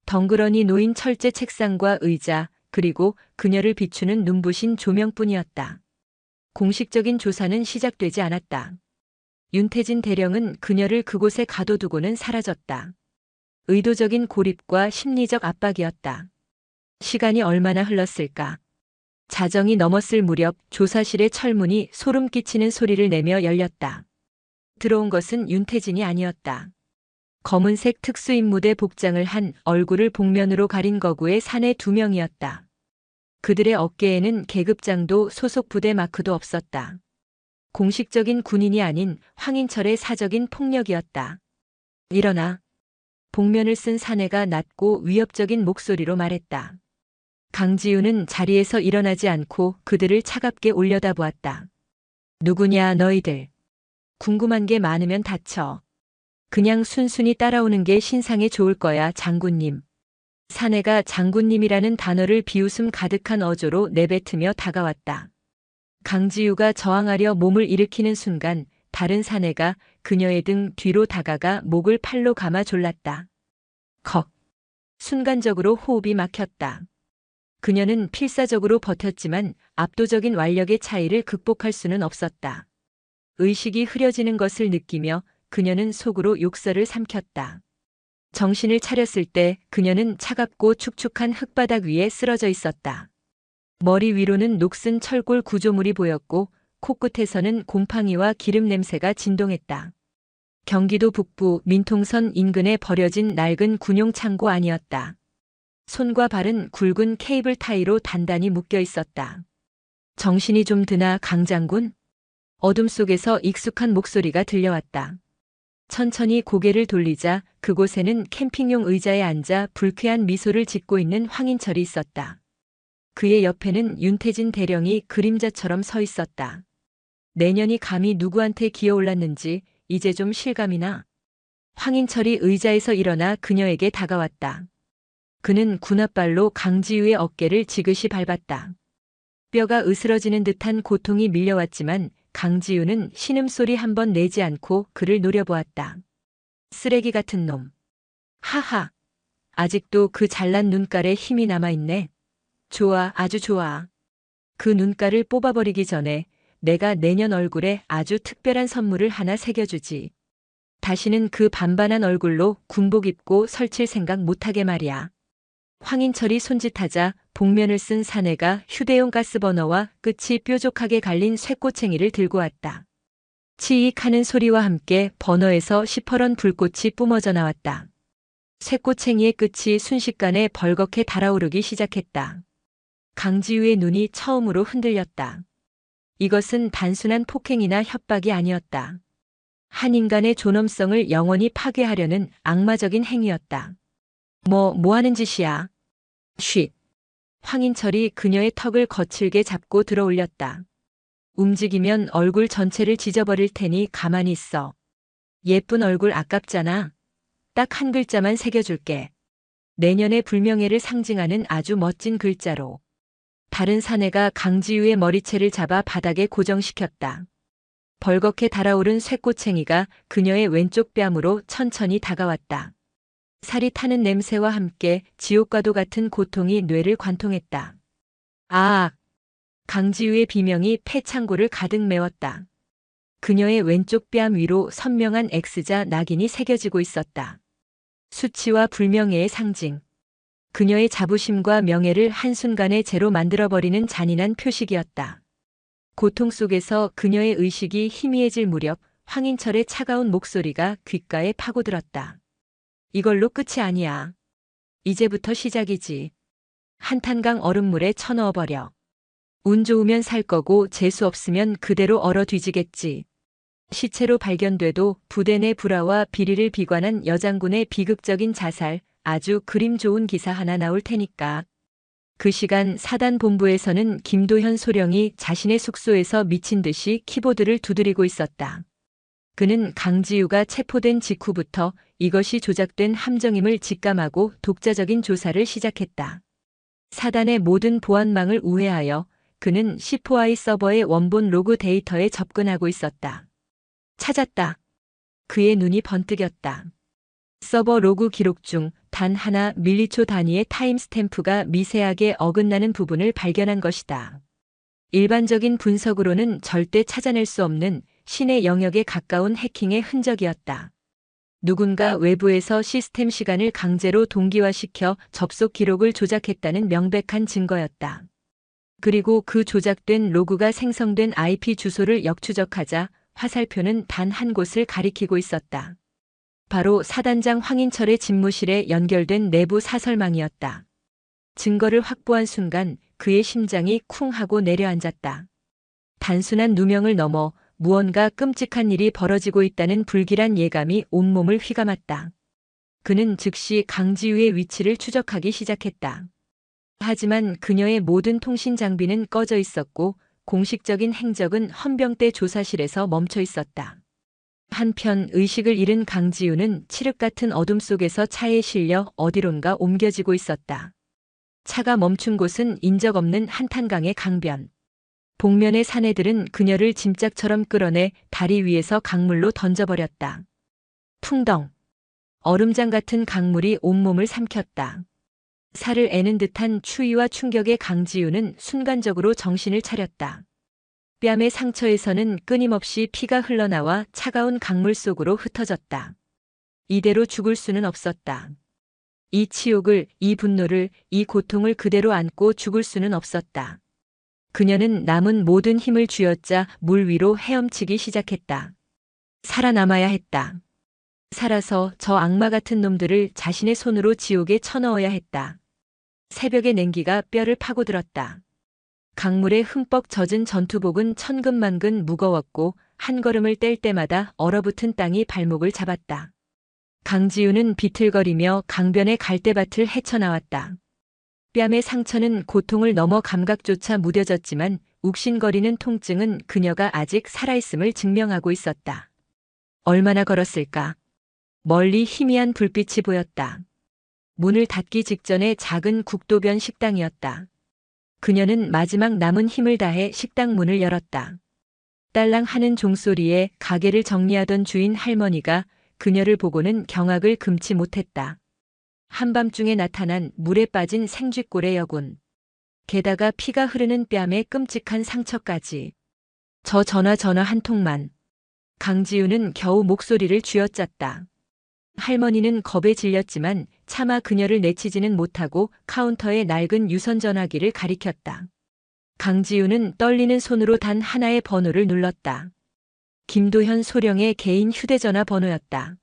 덩그러니 놓인 철제 책상과 의자, 그리고 그녀를 비추는 눈부신 조명뿐이었다. 공식적인 조사는 시작되지 않았다. 윤태진 대령은 그녀를 그곳에 가둬두고는 사라졌다. 의도적인 고립과 심리적 압박이었다. 시간이 얼마나 흘렀을까? 자정이 넘었을 무렵 조사실의 철문이 소름 끼치는 소리를 내며 열렸다. 들어온 것은 윤태진이 아니었다. 검은색 특수임무대 복장을 한 얼굴을 복면으로 가린 거구의 사내 2명이었다. 그들의 어깨에는 계급장도 소속 부대 마크도 없었다. 공식적인 군인이 아닌 황인철의 사적인 폭력이었다. 일어나. 복면을 쓴 사내가 낮고 위협적인 목소리로 말했다. 강지우는 자리에서 일어나지 않고 그들을 차갑게 올려다보았다. 누구냐 너희들. 궁금한 게 많으면 다쳐. 그냥 순순히 따라오는 게 신상에 좋을 거야 장군님. 사내가 장군님이라는 단어를 비웃음 가득한 어조로 내뱉으며 다가왔다. 강지우가 저항하려 몸을 일으키는 순간 다른 사내가 그녀의 등 뒤로 다가가 목을 팔로 감아 졸랐다. 컥. 순간적으로 호흡이 막혔다. 그녀는 필사적으로 버텼지만 압도적인 완력의 차이를 극복할 수는 없었다. 의식이 흐려지는 것을 느끼며 그녀는 속으로 욕설을 삼켰다. 정신을 차렸을 때 그녀는 차갑고 축축한 흙바닥 위에 쓰러져 있었다. 머리 위로는 녹슨 철골 구조물이 보였고 코끝에서는 곰팡이와 기름 냄새가 진동했다. 경기도 북부 민통선 인근에 버려진 낡은 군용 창고 아니었다. 손과 발은 굵은 케이블 타이로 단단히 묶여 있었다. 정신이 좀 드나 강장군? 어둠 속에서 익숙한 목소리가 들려왔다. 천천히 고개를 돌리자 그곳에는 캠핑용 의자에 앉아 불쾌한 미소를 짓고 있는 황인철이 있었다. 그의 옆에는 윤태진 대령이 그림자처럼 서 있었다. 내년이 감히 누구한테 기어올랐는지 이제 좀 실감이나. 황인철이 의자에서 일어나 그녀에게 다가왔다. 그는 군홧발로 강지우의 어깨를 지그시 밟았다. 뼈가 으스러지는 듯한 고통이 밀려왔지만 강지우는 신음소리 한 번 내지 않고 그를 노려보았다. 쓰레기 같은 놈. 하하. 아직도 그 잘난 눈깔에 힘이 남아있네. 좋아, 아주 좋아. 그 눈깔을 뽑아버리기 전에 내가 내년 얼굴에 아주 특별한 선물을 하나 새겨주지. 다시는 그 반반한 얼굴로 군복 입고 설칠 생각 못하게 말이야. 황인철이 손짓하자 복면을 쓴 사내가 휴대용 가스버너와 끝이 뾰족하게 갈린 쇠꼬챙이를 들고 왔다. 치익 하는 소리와 함께 버너에서 시퍼런 불꽃이 뿜어져 나왔다. 쇠꼬챙이의 끝이 순식간에 벌겋게 달아오르기 시작했다. 강지우의 눈이 처음으로 흔들렸다. 이것은 단순한 폭행이나 협박이 아니었다. 한 인간의 존엄성을 영원히 파괴하려는 악마적인 행위였다. 뭐 하는 짓이야? 쉿. 황인철이 그녀의 턱을 거칠게 잡고 들어올렸다. 움직이면 얼굴 전체를 찢어버릴 테니 가만히 있어. 예쁜 얼굴 아깝잖아. 딱 한 글자만 새겨줄게. 내년의 불명예를 상징하는 아주 멋진 글자로. 다른 사내가 강지우의 머리채를 잡아 바닥에 고정시켰다. 벌겋게 달아오른 쇠꼬챙이가 그녀의 왼쪽 뺨으로 천천히 다가왔다. 살이 타는 냄새와 함께 지옥과도 같은 고통이 뇌를 관통했다. 아악! 강지우의 비명이 폐창고를 가득 메웠다. 그녀의 왼쪽 뺨 위로 선명한 X자 낙인이 새겨지고 있었다. 수치와 불명예의 상징. 그녀의 자부심과 명예를 한순간에 제로 만들어버리는 잔인한 표식이었다. 고통 속에서 그녀의 의식이 희미해질 무렵 황인철의 차가운 목소리가 귓가에 파고들었다. 이걸로 끝이 아니야. 이제부터 시작이지. 한탄강 얼음물에 쳐넣어버려. 운 좋으면 살 거고 재수 없으면 그대로 얼어 뒤지겠지. 시체로 발견돼도 부대 내 불화와 비리를 비관한 여장군의 비극적인 자살, 아주 그림 좋은 기사 하나 나올 테니까. 그 시간 사단 본부에서는 김도현 소령이 자신의 숙소에서 미친 듯이 키보드를 두드리고 있었다. 그는 강지우가 체포된 직후부터 이것이 조작된 함정임을 직감하고 독자적인 조사를 시작했다. 사단의 모든 보안망을 우회하여 그는 C4I 서버의 원본 로그 데이터에 접근하고 있었다. 찾았다. 그의 눈이 번뜩였다. 서버 로그 기록 중 단 하나 밀리초 단위의 타임스탬프가 미세하게 어긋나는 부분을 발견한 것이다. 일반적인 분석으로는 절대 찾아낼 수 없는 신의 영역에 가까운 해킹의 흔적이었다. 누군가 외부에서 시스템 시간을 강제로 동기화시켜 접속 기록을 조작했다는 명백한 증거였다. 그리고 그 조작된 로그가 생성된 IP 주소를 역추적하자 화살표는 단 한 곳을 가리키고 있었다. 바로 사단장 황인철의 집무실에 연결된 내부 사설망이었다. 증거를 확보한 순간 그의 심장이 쿵 하고 내려앉았다. 단순한 누명을 넘어 무언가 끔찍한 일이 벌어지고 있다는 불길한 예감이 온몸을 휘감았다. 그는 즉시 강지우의 위치를 추적하기 시작했다. 하지만 그녀의 모든 통신 장비는 꺼져 있었고 공식적인 행적은 헌병대 조사실에서 멈춰 있었다. 한편 의식을 잃은 강지우는 칠흑 같은 어둠 속에서 차에 실려 어디론가 옮겨지고 있었다. 차가 멈춘 곳은 인적 없는 한탄강의 강변. 복면의 사내들은 그녀를 짐짝처럼 끌어내 다리 위에서 강물로 던져버렸다. 풍덩. 얼음장 같은 강물이 온몸을 삼켰다. 살을 애는 듯한 추위와 충격에 강지우는 순간적으로 정신을 차렸다. 뺨의 상처에서는 끊임없이 피가 흘러나와 차가운 강물 속으로 흩어졌다. 이대로 죽을 수는 없었다. 이 치욕을, 이 분노를, 이 고통을 그대로 안고 죽을 수는 없었다. 그녀는 남은 모든 힘을 쥐어짜 물 위로 헤엄치기 시작했다. 살아남아야 했다. 살아서 저 악마 같은 놈들을 자신의 손으로 지옥에 쳐넣어야 했다. 새벽의 냉기가 뼈를 파고들었다. 강물에 흠뻑 젖은 전투복은 천근만근 무거웠고 한 걸음을 뗄 때마다 얼어붙은 땅이 발목을 잡았다. 강지우는 비틀거리며 강변의 갈대밭을 헤쳐나왔다. 뺨의 상처는 고통을 넘어 감각조차 무뎌졌지만 욱신거리는 통증은 그녀가 아직 살아있음을 증명하고 있었다. 얼마나 걸었을까? 멀리 희미한 불빛이 보였다. 문을 닫기 직전의 작은 국도변 식당이었다. 그녀는 마지막 남은 힘을 다해 식당 문을 열었다. 딸랑 하는 종소리에 가게를 정리하던 주인 할머니가 그녀를 보고는 경악을 금치 못했다. 한밤중에 나타난 물에 빠진 생쥐꼴의 여군. 게다가 피가 흐르는 뺨에 끔찍한 상처까지. 저 전화 한 통만. 강지우는 겨우 목소리를 쥐어짰다. 할머니는 겁에 질렸지만 차마 그녀를 내치지는 못하고 카운터에 낡은 유선전화기를 가리켰다. 강지우는 떨리는 손으로 단 하나의 번호를 눌렀다. 김도현 소령의 개인 휴대전화 번호였다.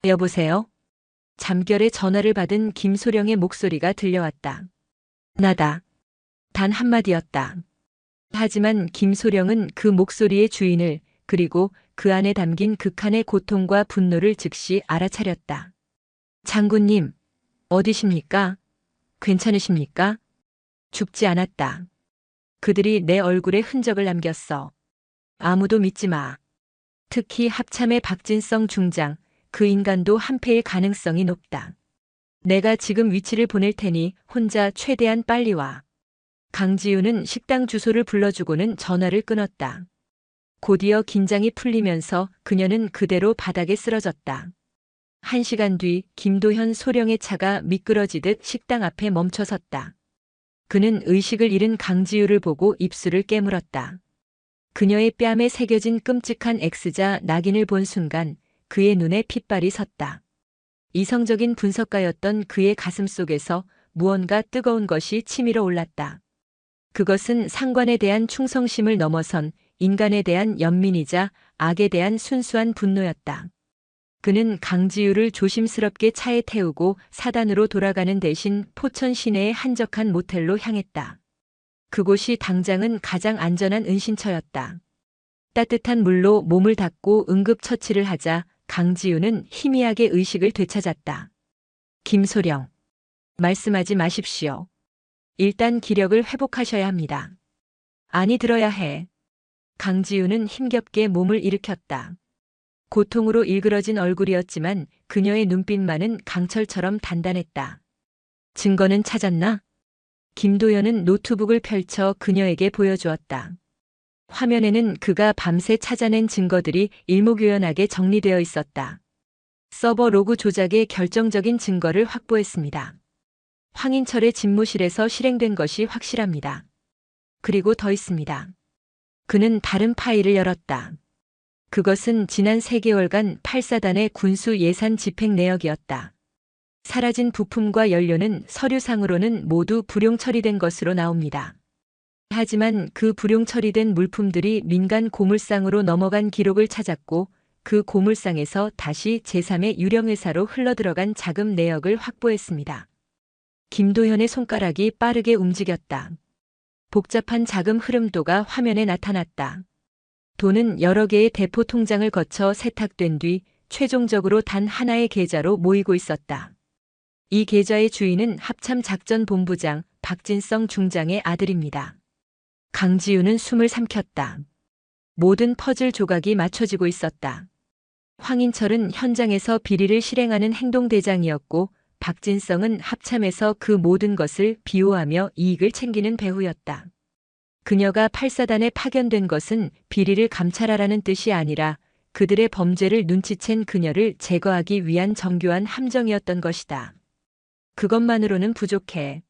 여보세요? 잠결에 전화를 받은 김소령의 목소리가 들려왔다. 나다. 단 한마디였다. 하지만 김소령은 그 목소리의 주인을 그리고 그 안에 담긴 극한의 고통과 분노를 즉시 알아차렸다. 장군님, 어디십니까? 괜찮으십니까? 죽지 않았다. 그들이 내 얼굴에 흔적을 남겼어. 아무도 믿지 마. 특히 합참의 박진성 중장, 그 인간도 한패일 가능성이 높다. 내가 지금 위치를 보낼 테니 혼자 최대한 빨리 와. 강지우는 식당 주소를 불러주고는 전화를 끊었다. 곧이어 긴장이 풀리면서 그녀는 그대로 바닥에 쓰러졌다. 1시간 뒤 김도현 소령의 차가 미끄러지듯 식당 앞에 멈춰섰다. 그는 의식을 잃은 강지우를 보고 입술을 깨물었다. 그녀의 뺨에 새겨진 끔찍한 X자 낙인을 본 순간 그의 눈에 핏발이 섰다. 이성적인 분석가였던 그의 가슴 속에서 무언가 뜨거운 것이 치밀어 올랐다. 그것은 상관에 대한 충성심을 넘어선 인간에 대한 연민이자 악에 대한 순수한 분노였다. 그는 강지우를 조심스럽게 차에 태우고 사단으로 돌아가는 대신 포천 시내의 한적한 모텔로 향했다. 그곳이 당장은 가장 안전한 은신처였다. 따뜻한 물로 몸을 닦고 응급처치를 하자 강지우는 희미하게 의식을 되찾았다. 김소령, 말씀하지 마십시오. 일단 기력을 회복하셔야 합니다. 아니 들어야 해. 강지우는 힘겹게 몸을 일으켰다. 고통으로 일그러진 얼굴이었지만 그녀의 눈빛만은 강철처럼 단단했다. 증거는 찾았나? 김도현은 노트북을 펼쳐 그녀에게 보여주었다. 화면에는 그가 밤새 찾아낸 증거들이 일목요연하게 정리되어 있었다. 서버 로그 조작의 결정적인 증거를 확보했습니다. 황인철의 집무실에서 실행된 것이 확실합니다. 그리고 더 있습니다. 그는 다른 파일을 열었다. 그것은 지난 3개월간 8사단의 군수 예산 집행 내역이었다. 사라진 부품과 연료는 서류상으로는 모두 불용 처리된 것으로 나옵니다. 하지만 그 불용 처리된 물품들이 민간 고물상으로 넘어간 기록을 찾았고 그 고물상에서 다시 제3의 유령회사로 흘러들어간 자금 내역을 확보했습니다. 김도현의 손가락이 빠르게 움직였다. 복잡한 자금 흐름도가 화면에 나타났다. 돈은 여러 개의 대포 통장을 거쳐 세탁된 뒤 최종적으로 단 하나의 계좌로 모이고 있었다. 이 계좌의 주인은 합참작전본부장 박진성 중장의 아들입니다. 강지우는 숨을 삼켰다. 모든 퍼즐 조각이 맞춰지고 있었다. 황인철은 현장에서 비리를 실행하는 행동대장이었고 박진성은 합참에서 그 모든 것을 비호하며 이익을 챙기는 배후였다. 그녀가 8사단에 파견된 것은 비리를 감찰하라는 뜻이 아니라 그들의 범죄를 눈치챈 그녀를 제거하기 위한 정교한 함정이었던 것이다. 그것만으로는 부족해.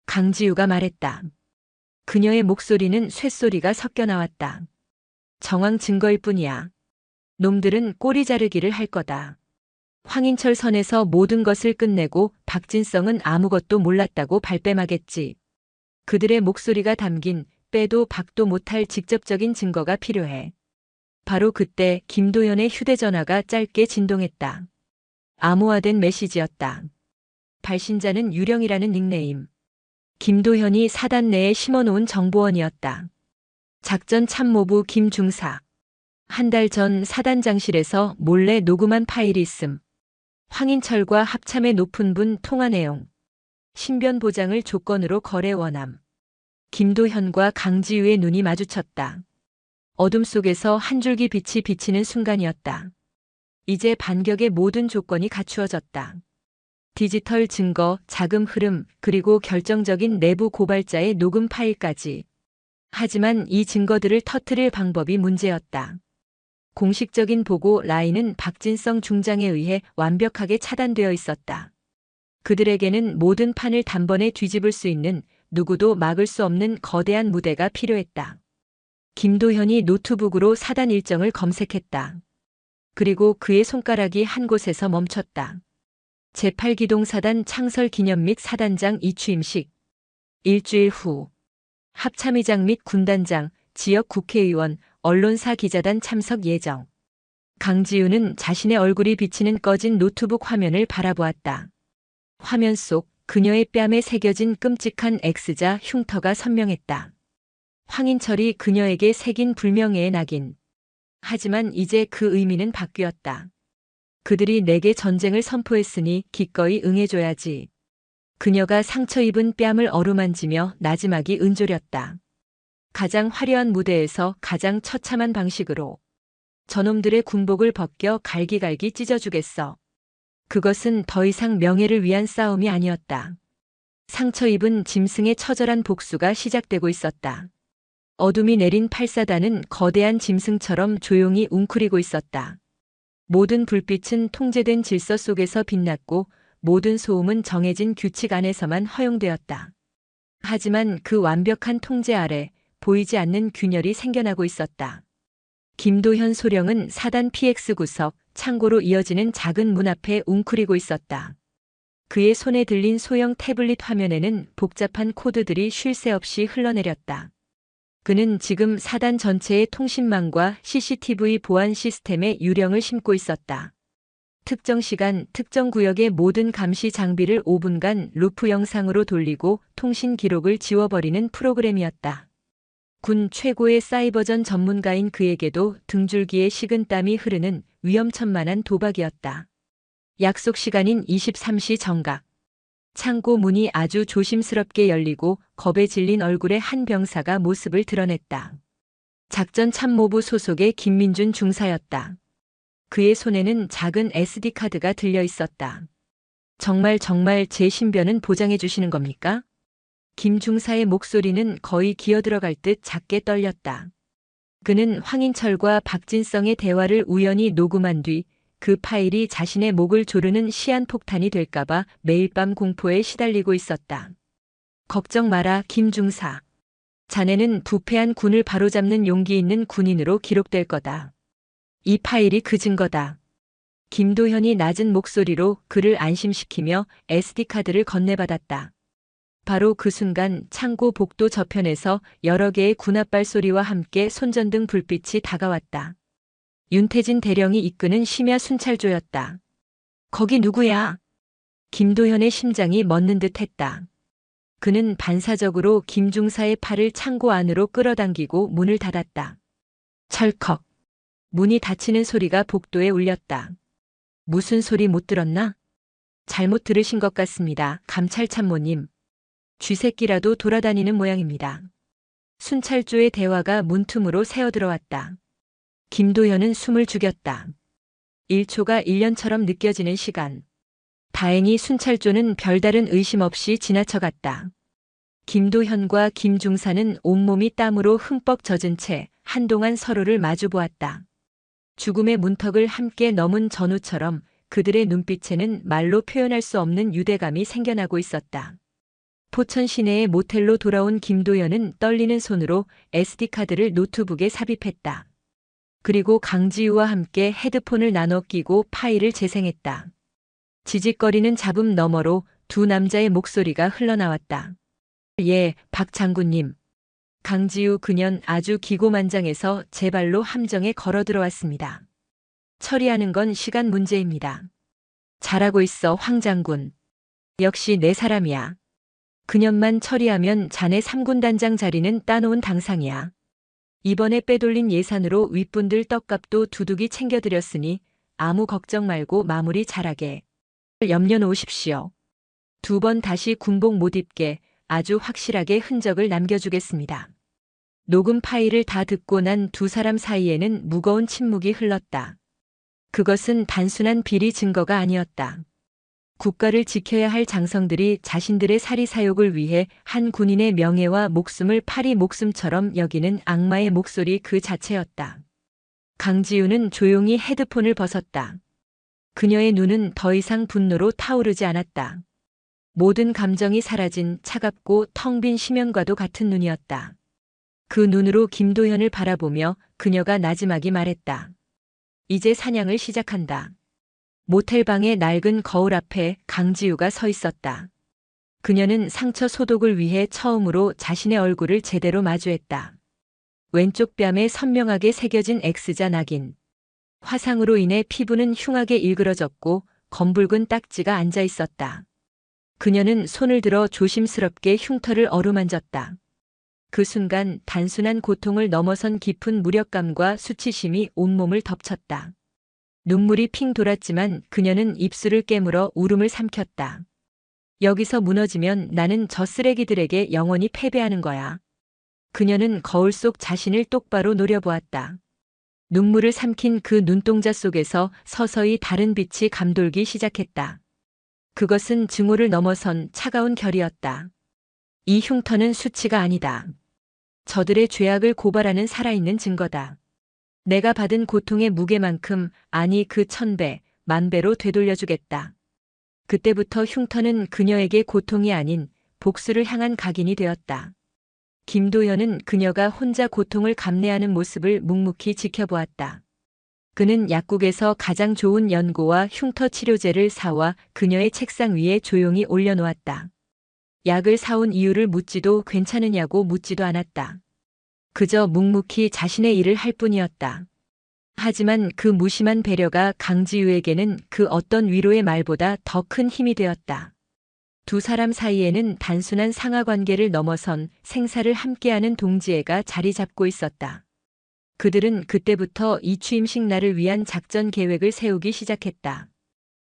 강지우가 말했다. 그녀의 목소리는 쇳소리가 섞여 나왔다. 정황 증거일 뿐이야. 놈들은 꼬리 자르기를 할 거다. 황인철 선에서 모든 것을 끝내고 박진성은 아무것도 몰랐다고 발뺌하겠지. 그들의 목소리가 담긴 빼도 박도 못할 직접적인 증거가 필요해. 바로 그때 김도현의 휴대전화가 짧게 진동했다. 암호화된 메시지였다. 발신자는 유령이라는 닉네임. 김도현이 사단 내에 심어놓은 정보원이었다. 작전참모부 김중사. 한 달 전 사단장실에서 몰래 녹음한 파일이 있음. 황인철과 합참의 높은 분 통화 내용. 신변 보장을 조건으로 거래 원함. 김도현과 강지우의 눈이 마주쳤다. 어둠 속에서 한 줄기 빛이 비치는 순간이었다. 이제 반격의 모든 조건이 갖추어졌다. 디지털 증거, 자금 흐름, 그리고 결정적인 내부 고발자의 녹음 파일까지. 하지만 이 증거들을 터뜨릴 방법이 문제였다. 공식적인 보고 라인은 박진성 중장에 의해 완벽하게 차단되어 있었다. 그들에게는 모든 판을 단번에 뒤집을 수 있는 누구도 막을 수 없는 거대한 무대가 필요했다. 김도현이 노트북으로 사단 일정을 검색했다. 그리고 그의 손가락이 한 곳에서 멈췄다. 제8기동 사단 창설 기념 및 사단장 이취임식. 일주일 후. 합참의장 및 군단장, 지역 국회의원, 언론사 기자단 참석 예정. 강지우는 자신의 얼굴이 비치는 꺼진 노트북 화면을 바라보았다. 화면 속 그녀의 뺨에 새겨진 끔찍한 X자 흉터가 선명했다. 황인철이 그녀에게 새긴 불명예의 낙인. 하지만 이제 그 의미는 바뀌었다. 그들이 내게 전쟁을 선포했으니 기꺼이 응해줘야지. 그녀가 상처 입은 뺨을 어루만지며 나지막이 은조렸다. 가장 화려한 무대에서 가장 처참한 방식으로. 저놈들의 군복을 벗겨 갈기갈기 찢어주겠어. 그것은 더 이상 명예를 위한 싸움이 아니었다. 상처 입은 짐승의 처절한 복수가 시작되고 있었다. 어둠이 내린 8사단은 거대한 짐승처럼 조용히 웅크리고 있었다. 모든 불빛은 통제된 질서 속에서 빛났고 모든 소음은 정해진 규칙 안에서만 허용되었다. 하지만 그 완벽한 통제 아래 보이지 않는 균열이 생겨나고 있었다. 김도현 소령은 사단 PX 구석, 창고로 이어지는 작은 문 앞에 웅크리고 있었다. 그의 손에 들린 소형 태블릿 화면에는 복잡한 코드들이 쉴 새 없이 흘러내렸다. 그는 지금 사단 전체의 통신망과 CCTV 보안 시스템에 유령을 심고 있었다. 특정 시간, 특정 구역의 모든 감시 장비를 5분간 루프 영상으로 돌리고 통신 기록을 지워버리는 프로그램이었다. 군 최고의 사이버전 전문가인 그에게도 등줄기에 식은땀이 흐르는 위험천만한 도박이었다. 약속 시간인 23시 정각. 창고 문이 아주 조심스럽게 열리고 겁에 질린 얼굴의 한 병사가 모습을 드러냈다. 작전참모부 소속의 김민준 중사였다. 그의 손에는 작은 SD카드가 들려 있었다. 정말 제 신변은 보장해 주시는 겁니까? 김 중사의 목소리는 거의 기어들어갈 듯 작게 떨렸다. 그는 황인철과 박진성의 대화를 우연히 녹음한 뒤 그 파일이 자신의 목을 조르는 시한폭탄이 될까봐 매일 밤 공포에 시달리고 있었다. 걱정 마라, 김 중사. 자네는 부패한 군을 바로잡는 용기 있는 군인으로 기록될 거다. 이 파일이 그 증거다. 김도현이 낮은 목소리로 그를 안심시키며 SD카드를 건네받았다. 바로 그 순간 창고 복도 저편에서 여러 개의 군합발 소리와 함께 손전등 불빛이 다가왔다. 윤태진 대령이 이끄는 심야 순찰조였다. 거기 누구야? 김도현의 심장이 멎는 듯 했다. 그는 반사적으로 김 중사의 팔을 창고 안으로 끌어당기고 문을 닫았다. 철컥. 문이 닫히는 소리가 복도에 울렸다. 무슨 소리 못 들었나? 잘못 들으신 것 같습니다, 감찰참모님. 쥐새끼라도 돌아다니는 모양입니다. 순찰조의 대화가 문틈으로 새어들어왔다. 김도현은 숨을 죽였다. 1초가 1년처럼 느껴지는 시간. 다행히 순찰조는 별다른 의심 없이 지나쳐갔다. 김도현과 김중사는 온몸이 땀으로 흠뻑 젖은 채 한동안 서로를 마주보았다. 죽음의 문턱을 함께 넘은 전우처럼 그들의 눈빛에는 말로 표현할 수 없는 유대감이 생겨나고 있었다. 포천 시내의 모텔로 돌아온 김도현은 떨리는 손으로 SD카드를 노트북에 삽입했다. 그리고 강지우와 함께 헤드폰을 나눠 끼고 파일을 재생했다. 지직거리는 잡음 너머로 두 남자의 목소리가 흘러나왔다. 예, 박 장군님. 강지우 그년 아주 기고만장해서 제 발로 함정에 걸어 들어왔습니다. 처리하는 건 시간 문제입니다. 잘하고 있어, 황 장군. 역시 내 사람이야. 그년만 처리하면 자네 3군 단장 자리는 따놓은 당상이야. 이번에 빼돌린 예산으로 윗분들 떡값도 두둑이 챙겨드렸으니 아무 걱정 말고 마무리 잘하게. 염려 놓으십시오. 2번 다시 군복 못 입게 아주 확실하게 흔적을 남겨주겠습니다. 녹음 파일을 다 듣고 난 두 사람 사이에는 무거운 침묵이 흘렀다. 그것은 단순한 비리 증거가 아니었다. 국가를 지켜야 할 장성들이 자신들의 사리사욕을 위해 한 군인의 명예와 목숨을 파리 목숨처럼 여기는 악마의 목소리 그 자체였다. 강지우는 조용히 헤드폰을 벗었다. 그녀의 눈은 더 이상 분노로 타오르지 않았다. 모든 감정이 사라진 차갑고 텅 빈 심연과도 같은 눈이었다. 그 눈으로 김도현을 바라보며 그녀가 나지막이 말했다. 이제 사냥을 시작한다. 모텔방의 낡은 거울 앞에 강지우가 서 있었다. 그녀는 상처 소독을 위해 처음으로 자신의 얼굴을 제대로 마주했다. 왼쪽 뺨에 선명하게 새겨진 X자 낙인. 화상으로 인해 피부는 흉하게 일그러졌고 검붉은 딱지가 앉아 있었다. 그녀는 손을 들어 조심스럽게 흉터를 어루만졌다. 그 순간 단순한 고통을 넘어선 깊은 무력감과 수치심이 온몸을 덮쳤다. 눈물이 핑 돌았지만 그녀는 입술을 깨물어 울음을 삼켰다. 여기서 무너지면 나는 저 쓰레기들에게 영원히 패배하는 거야. 그녀는 거울 속 자신을 똑바로 노려보았다. 눈물을 삼킨 그 눈동자 속에서 서서히 다른 빛이 감돌기 시작했다. 그것은 증오를 넘어선 차가운 결이었다. 이 흉터는 수치가 아니다. 저들의 죄악을 고발하는 살아있는 증거다. 내가 받은 고통의 무게만큼, 아니 그 1000배, 10,000배로 되돌려주겠다. 그때부터 흉터는 그녀에게 고통이 아닌 복수를 향한 각인이 되었다. 김도현은 그녀가 혼자 고통을 감내하는 모습을 묵묵히 지켜보았다. 그는 약국에서 가장 좋은 연고와 흉터 치료제를 사와 그녀의 책상 위에 조용히 올려놓았다. 약을 사온 이유를 묻지도 괜찮으냐고 묻지도 않았다. 그저 묵묵히 자신의 일을 할 뿐이었다. 하지만 그 무심한 배려가 강지우에게는 그 어떤 위로의 말보다 더 큰 힘이 되었다. 두 사람 사이에는 단순한 상하 관계를 넘어선 생사를 함께하는 동지애가 자리 잡고 있었다. 그들은 그때부터 이 취임식 날을 위한 작전 계획을 세우기 시작했다.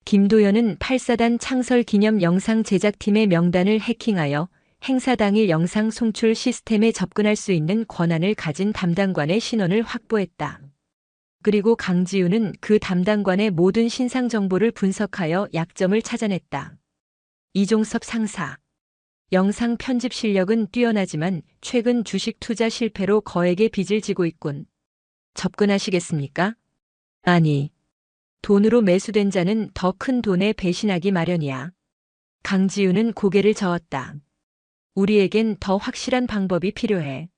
김도현은 8사단 창설 기념 영상 제작팀의 명단을 해킹하여 행사 당일 영상 송출 시스템에 접근할 수 있는 권한을 가진 담당관의 신원을 확보했다. 그리고 강지우는 그 담당관의 모든 신상 정보를 분석하여 약점을 찾아냈다. 이종섭 상사. 영상 편집 실력은 뛰어나지만 최근 주식 투자 실패로 거액의 빚을 지고 있군. 접근하시겠습니까? 아니, 돈으로 매수된 자는 더 큰 돈에 배신하기 마련이야. 강지우는 고개를 저었다. 우리에겐 더 확실한 방법이 필요해.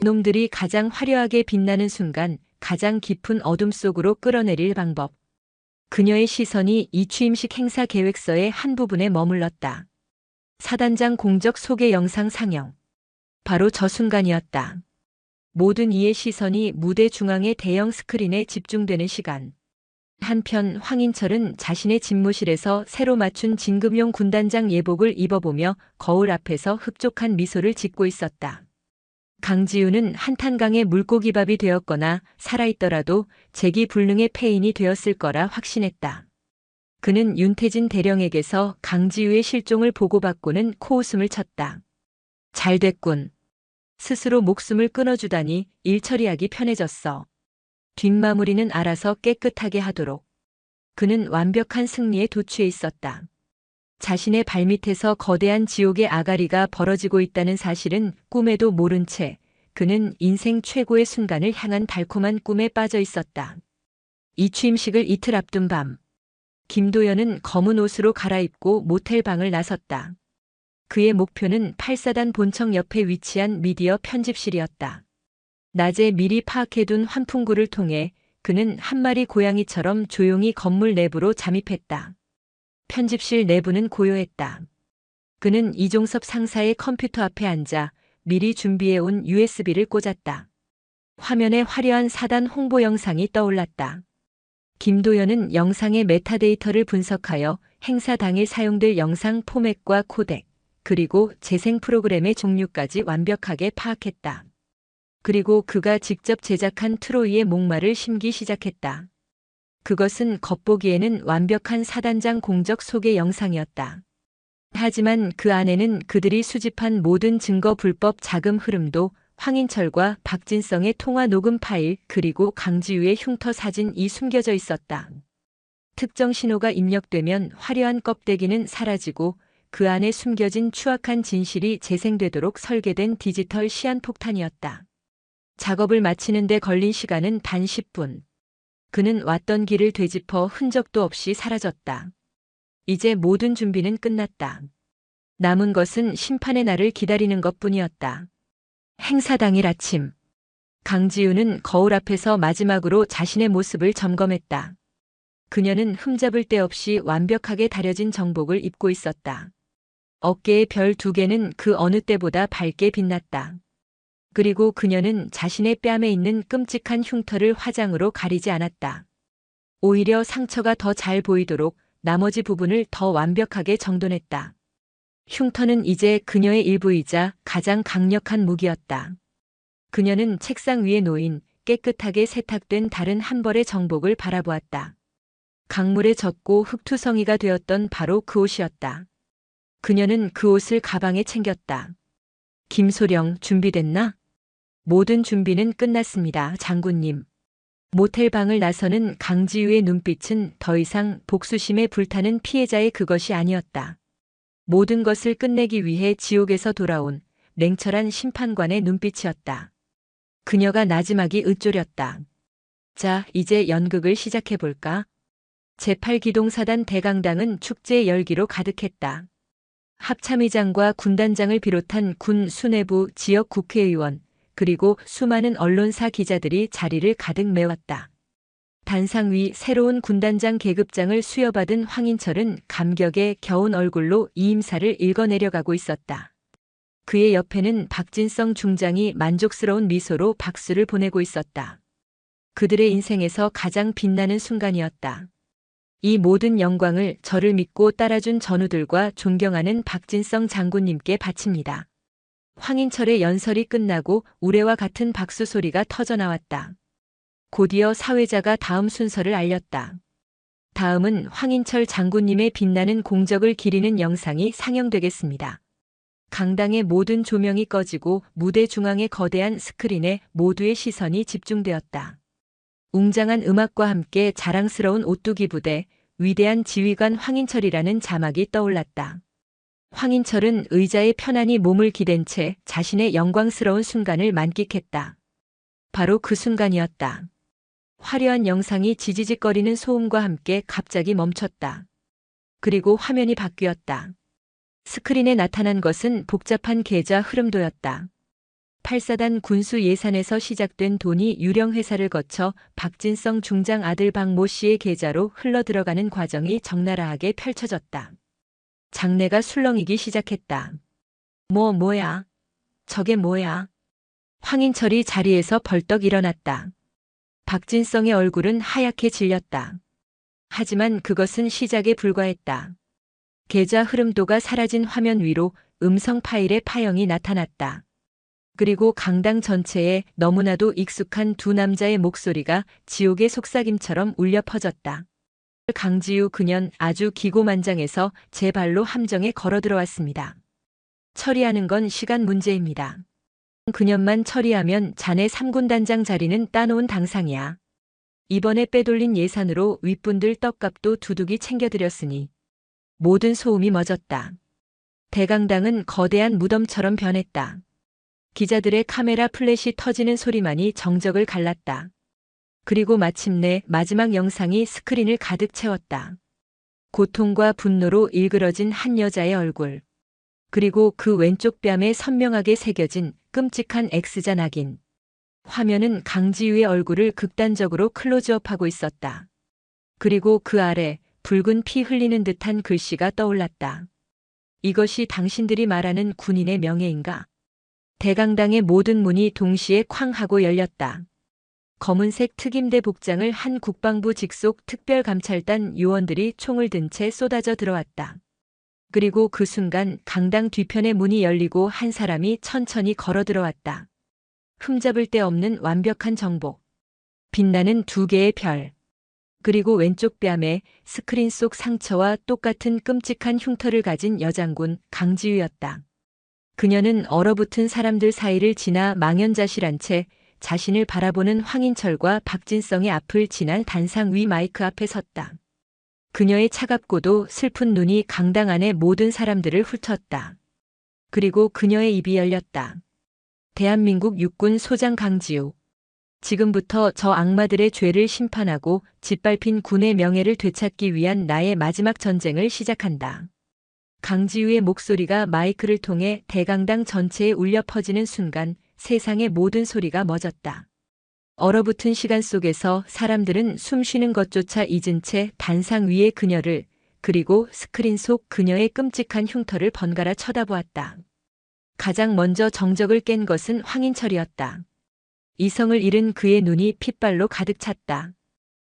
놈들이 가장 화려하게 빛나는 순간 가장 깊은 어둠 속으로 끌어내릴 방법. 그녀의 시선이 이 취임식 행사 계획서의 한 부분에 머물렀다. 사단장 공적 소개 영상 상영. 바로 저 순간이었다. 모든 이의 시선이 무대 중앙의 대형 스크린에 집중되는 시간. 한편 황인철은 자신의 집무실에서 새로 맞춘 진급용 군단장 예복을 입어보며 거울 앞에서 흡족한 미소를 짓고 있었다. 강지우는 한탄강의 물고기밥이 되었거나 살아있더라도 재기불능의 폐인이 되었을 거라 확신했다. 그는 윤태진 대령에게서 강지우의 실종을 보고받고는 코웃음을 쳤다. 잘 됐군. 스스로 목숨을 끊어주다니 일 처리하기 편해졌어. 뒷마무리는 알아서 깨끗하게 하도록. 그는 완벽한 승리에 도취해 있었다. 자신의 발밑에서 거대한 지옥의 아가리가 벌어지고 있다는 사실은 꿈에도 모른 채 그는 인생 최고의 순간을 향한 달콤한 꿈에 빠져 있었다. 이 취임식을 이틀 앞둔 밤. 김도연은 검은 옷으로 갈아입고 모텔 방을 나섰다. 그의 목표는 8사단 본청 옆에 위치한 미디어 편집실이었다. 낮에 미리 파악해둔 환풍구를 통해 그는 한 마리 고양이처럼 조용히 건물 내부로 잠입했다. 편집실 내부는 고요했다. 그는 이종섭 상사의 컴퓨터 앞에 앉아 미리 준비해온 USB를 꽂았다. 화면에 화려한 사단 홍보 영상이 떠올랐다. 김도연은 영상의 메타데이터를 분석하여 행사 당일 사용될 영상 포맷과 코덱, 그리고 재생 프로그램의 종류까지 완벽하게 파악했다. 그리고 그가 직접 제작한 트로이의 목마를 심기 시작했다. 그것은 겉보기에는 완벽한 사단장 공적 소개 영상이었다. 하지만 그 안에는 그들이 수집한 모든 증거 불법 자금 흐름도 황인철과 박진성의 통화 녹음 파일 그리고 강지우의 흉터 사진이 숨겨져 있었다. 특정 신호가 입력되면 화려한 껍데기는 사라지고 그 안에 숨겨진 추악한 진실이 재생되도록 설계된 디지털 시한폭탄이었다. 작업을 마치는 데 걸린 시간은 단 10분. 그는 왔던 길을 되짚어 흔적도 없이 사라졌다. 이제 모든 준비는 끝났다. 남은 것은 심판의 날을 기다리는 것뿐이었다. 행사 당일 아침. 강지우는 거울 앞에서 마지막으로 자신의 모습을 점검했다. 그녀는 흠잡을 데 없이 완벽하게 다려진 정복을 입고 있었다. 어깨의 별 2개는 그 어느 때보다 밝게 빛났다. 그리고 그녀는 자신의 뺨에 있는 끔찍한 흉터를 화장으로 가리지 않았다. 오히려 상처가 더 잘 보이도록 나머지 부분을 더 완벽하게 정돈했다. 흉터는 이제 그녀의 일부이자 가장 강력한 무기였다. 그녀는 책상 위에 놓인 깨끗하게 세탁된 다른 한 벌의 정복을 바라보았다. 강물에 젖고 흙투성이가 되었던 바로 그 옷이었다. 그녀는 그 옷을 가방에 챙겼다. 김소령, 준비됐나? 모든 준비는 끝났습니다, 장군님. 모텔 방을 나서는 강지우의 눈빛은 더 이상 복수심에 불타는 피해자의 그것이 아니었다. 모든 것을 끝내기 위해 지옥에서 돌아온 냉철한 심판관의 눈빛이었다. 그녀가 나지막이 으쪼렸다. 자, 이제 연극을 시작해볼까? 제8기동사단 대강당은 축제의 열기로 가득했다. 합참의장과 군단장을 비롯한 군 수뇌부 지역 국회의원, 그리고 수많은 언론사 기자들이 자리를 가득 메웠다. 단상 위 새로운 군단장 계급장을 수여받은 황인철은 감격에 겨운 얼굴로 이임사를 읽어내려가고 있었다. 그의 옆에는 박진성 중장이 만족스러운 미소로 박수를 보내고 있었다. 그들의 인생에서 가장 빛나는 순간이었다. 이 모든 영광을 저를 믿고 따라준 전우들과 존경하는 박진성 장군님께 바칩니다. 황인철의 연설이 끝나고 우레와 같은 박수 소리가 터져나왔다. 곧이어 사회자가 다음 순서를 알렸다. 다음은 황인철 장군님의 빛나는 공적을 기리는 영상이 상영되겠습니다. 강당의 모든 조명이 꺼지고 무대 중앙의 거대한 스크린에 모두의 시선이 집중되었다. 웅장한 음악과 함께 자랑스러운 오뚜기 부대, 위대한 지휘관 황인철이라는 자막이 떠올랐다. 황인철은 의자에 편안히 몸을 기댄 채 자신의 영광스러운 순간을 만끽했다. 바로 그 순간이었다. 화려한 영상이 지지직거리는 소음과 함께 갑자기 멈췄다. 그리고 화면이 바뀌었다. 스크린에 나타난 것은 복잡한 계좌 흐름도였다. 8사단 군수 예산에서 시작된 돈이 유령회사를 거쳐 박진성 중장 아들 박모 씨의 계좌로 흘러들어가는 과정이 적나라하게 펼쳐졌다. 장내가 술렁이기 시작했다. 뭐야? 저게 뭐야? 황인철이 자리에서 벌떡 일어났다. 박진성의 얼굴은 하얗게 질렸다. 하지만 그것은 시작에 불과했다. 계좌 흐름도가 사라진 화면 위로 음성 파일의 파형이 나타났다. 그리고 강당 전체에 너무나도 익숙한 두 남자의 목소리가 지옥의 속삭임처럼 울려 퍼졌다. 강지우 그년 아주 기고만장해서 제 발로 함정에 걸어 들어왔습니다. 처리하는 건 시간 문제입니다. 그년만 처리하면 자네 3군 단장 자리는 따놓은 당상이야. 이번에 빼돌린 예산으로 윗분들 떡값도 두둑이 챙겨드렸으니 모든 소음이 멎었다. 대강당은 거대한 무덤처럼 변했다. 기자들의 카메라 플래시 터지는 소리만이 정적을 갈랐다. 그리고 마침내 마지막 영상이 스크린을 가득 채웠다. 고통과 분노로 일그러진 한 여자의 얼굴. 그리고 그 왼쪽 뺨에 선명하게 새겨진 끔찍한 X자 낙인. 화면은 강지우의 얼굴을 극단적으로 클로즈업하고 있었다. 그리고 그 아래 붉은 피 흘리는 듯한 글씨가 떠올랐다. 이것이 당신들이 말하는 군인의 명예인가? 대강당의 모든 문이 동시에 쾅 하고 열렸다. 검은색 특임대 복장을 한 국방부 직속 특별감찰단 요원들이 총을 든 채 쏟아져 들어왔다. 그리고 그 순간 강당 뒤편의 문이 열리고 한 사람이 천천히 걸어 들어왔다. 흠잡을 데 없는 완벽한 정복. 빛나는 두 개의 별. 그리고 왼쪽 뺨에 스크린 속 상처와 똑같은 끔찍한 흉터를 가진 여장군 강지우였다. 그녀는 얼어붙은 사람들 사이를 지나 망연자실한 채 자신을 바라보는 황인철과 박진성의 앞을 지난 단상 위 마이크 앞에 섰다. 그녀의 차갑고도 슬픈 눈이 강당 안의 모든 사람들을 훑었다. 그리고 그녀의 입이 열렸다. 대한민국 육군 소장 강지우. 지금부터 저 악마들의 죄를 심판하고 짓밟힌 군의 명예를 되찾기 위한 나의 마지막 전쟁을 시작한다. 강지우의 목소리가 마이크를 통해 대강당 전체에 울려 퍼지는 순간 세상의 모든 소리가 멎었다. 얼어붙은 시간 속에서 사람들은 숨 쉬는 것조차 잊은 채 단상 위의 그녀를 그리고 스크린 속 그녀의 끔찍한 흉터를 번갈아 쳐다보았다. 가장 먼저 정적을 깬 것은 황인철이었다. 이성을 잃은 그의 눈이 핏발로 가득 찼다.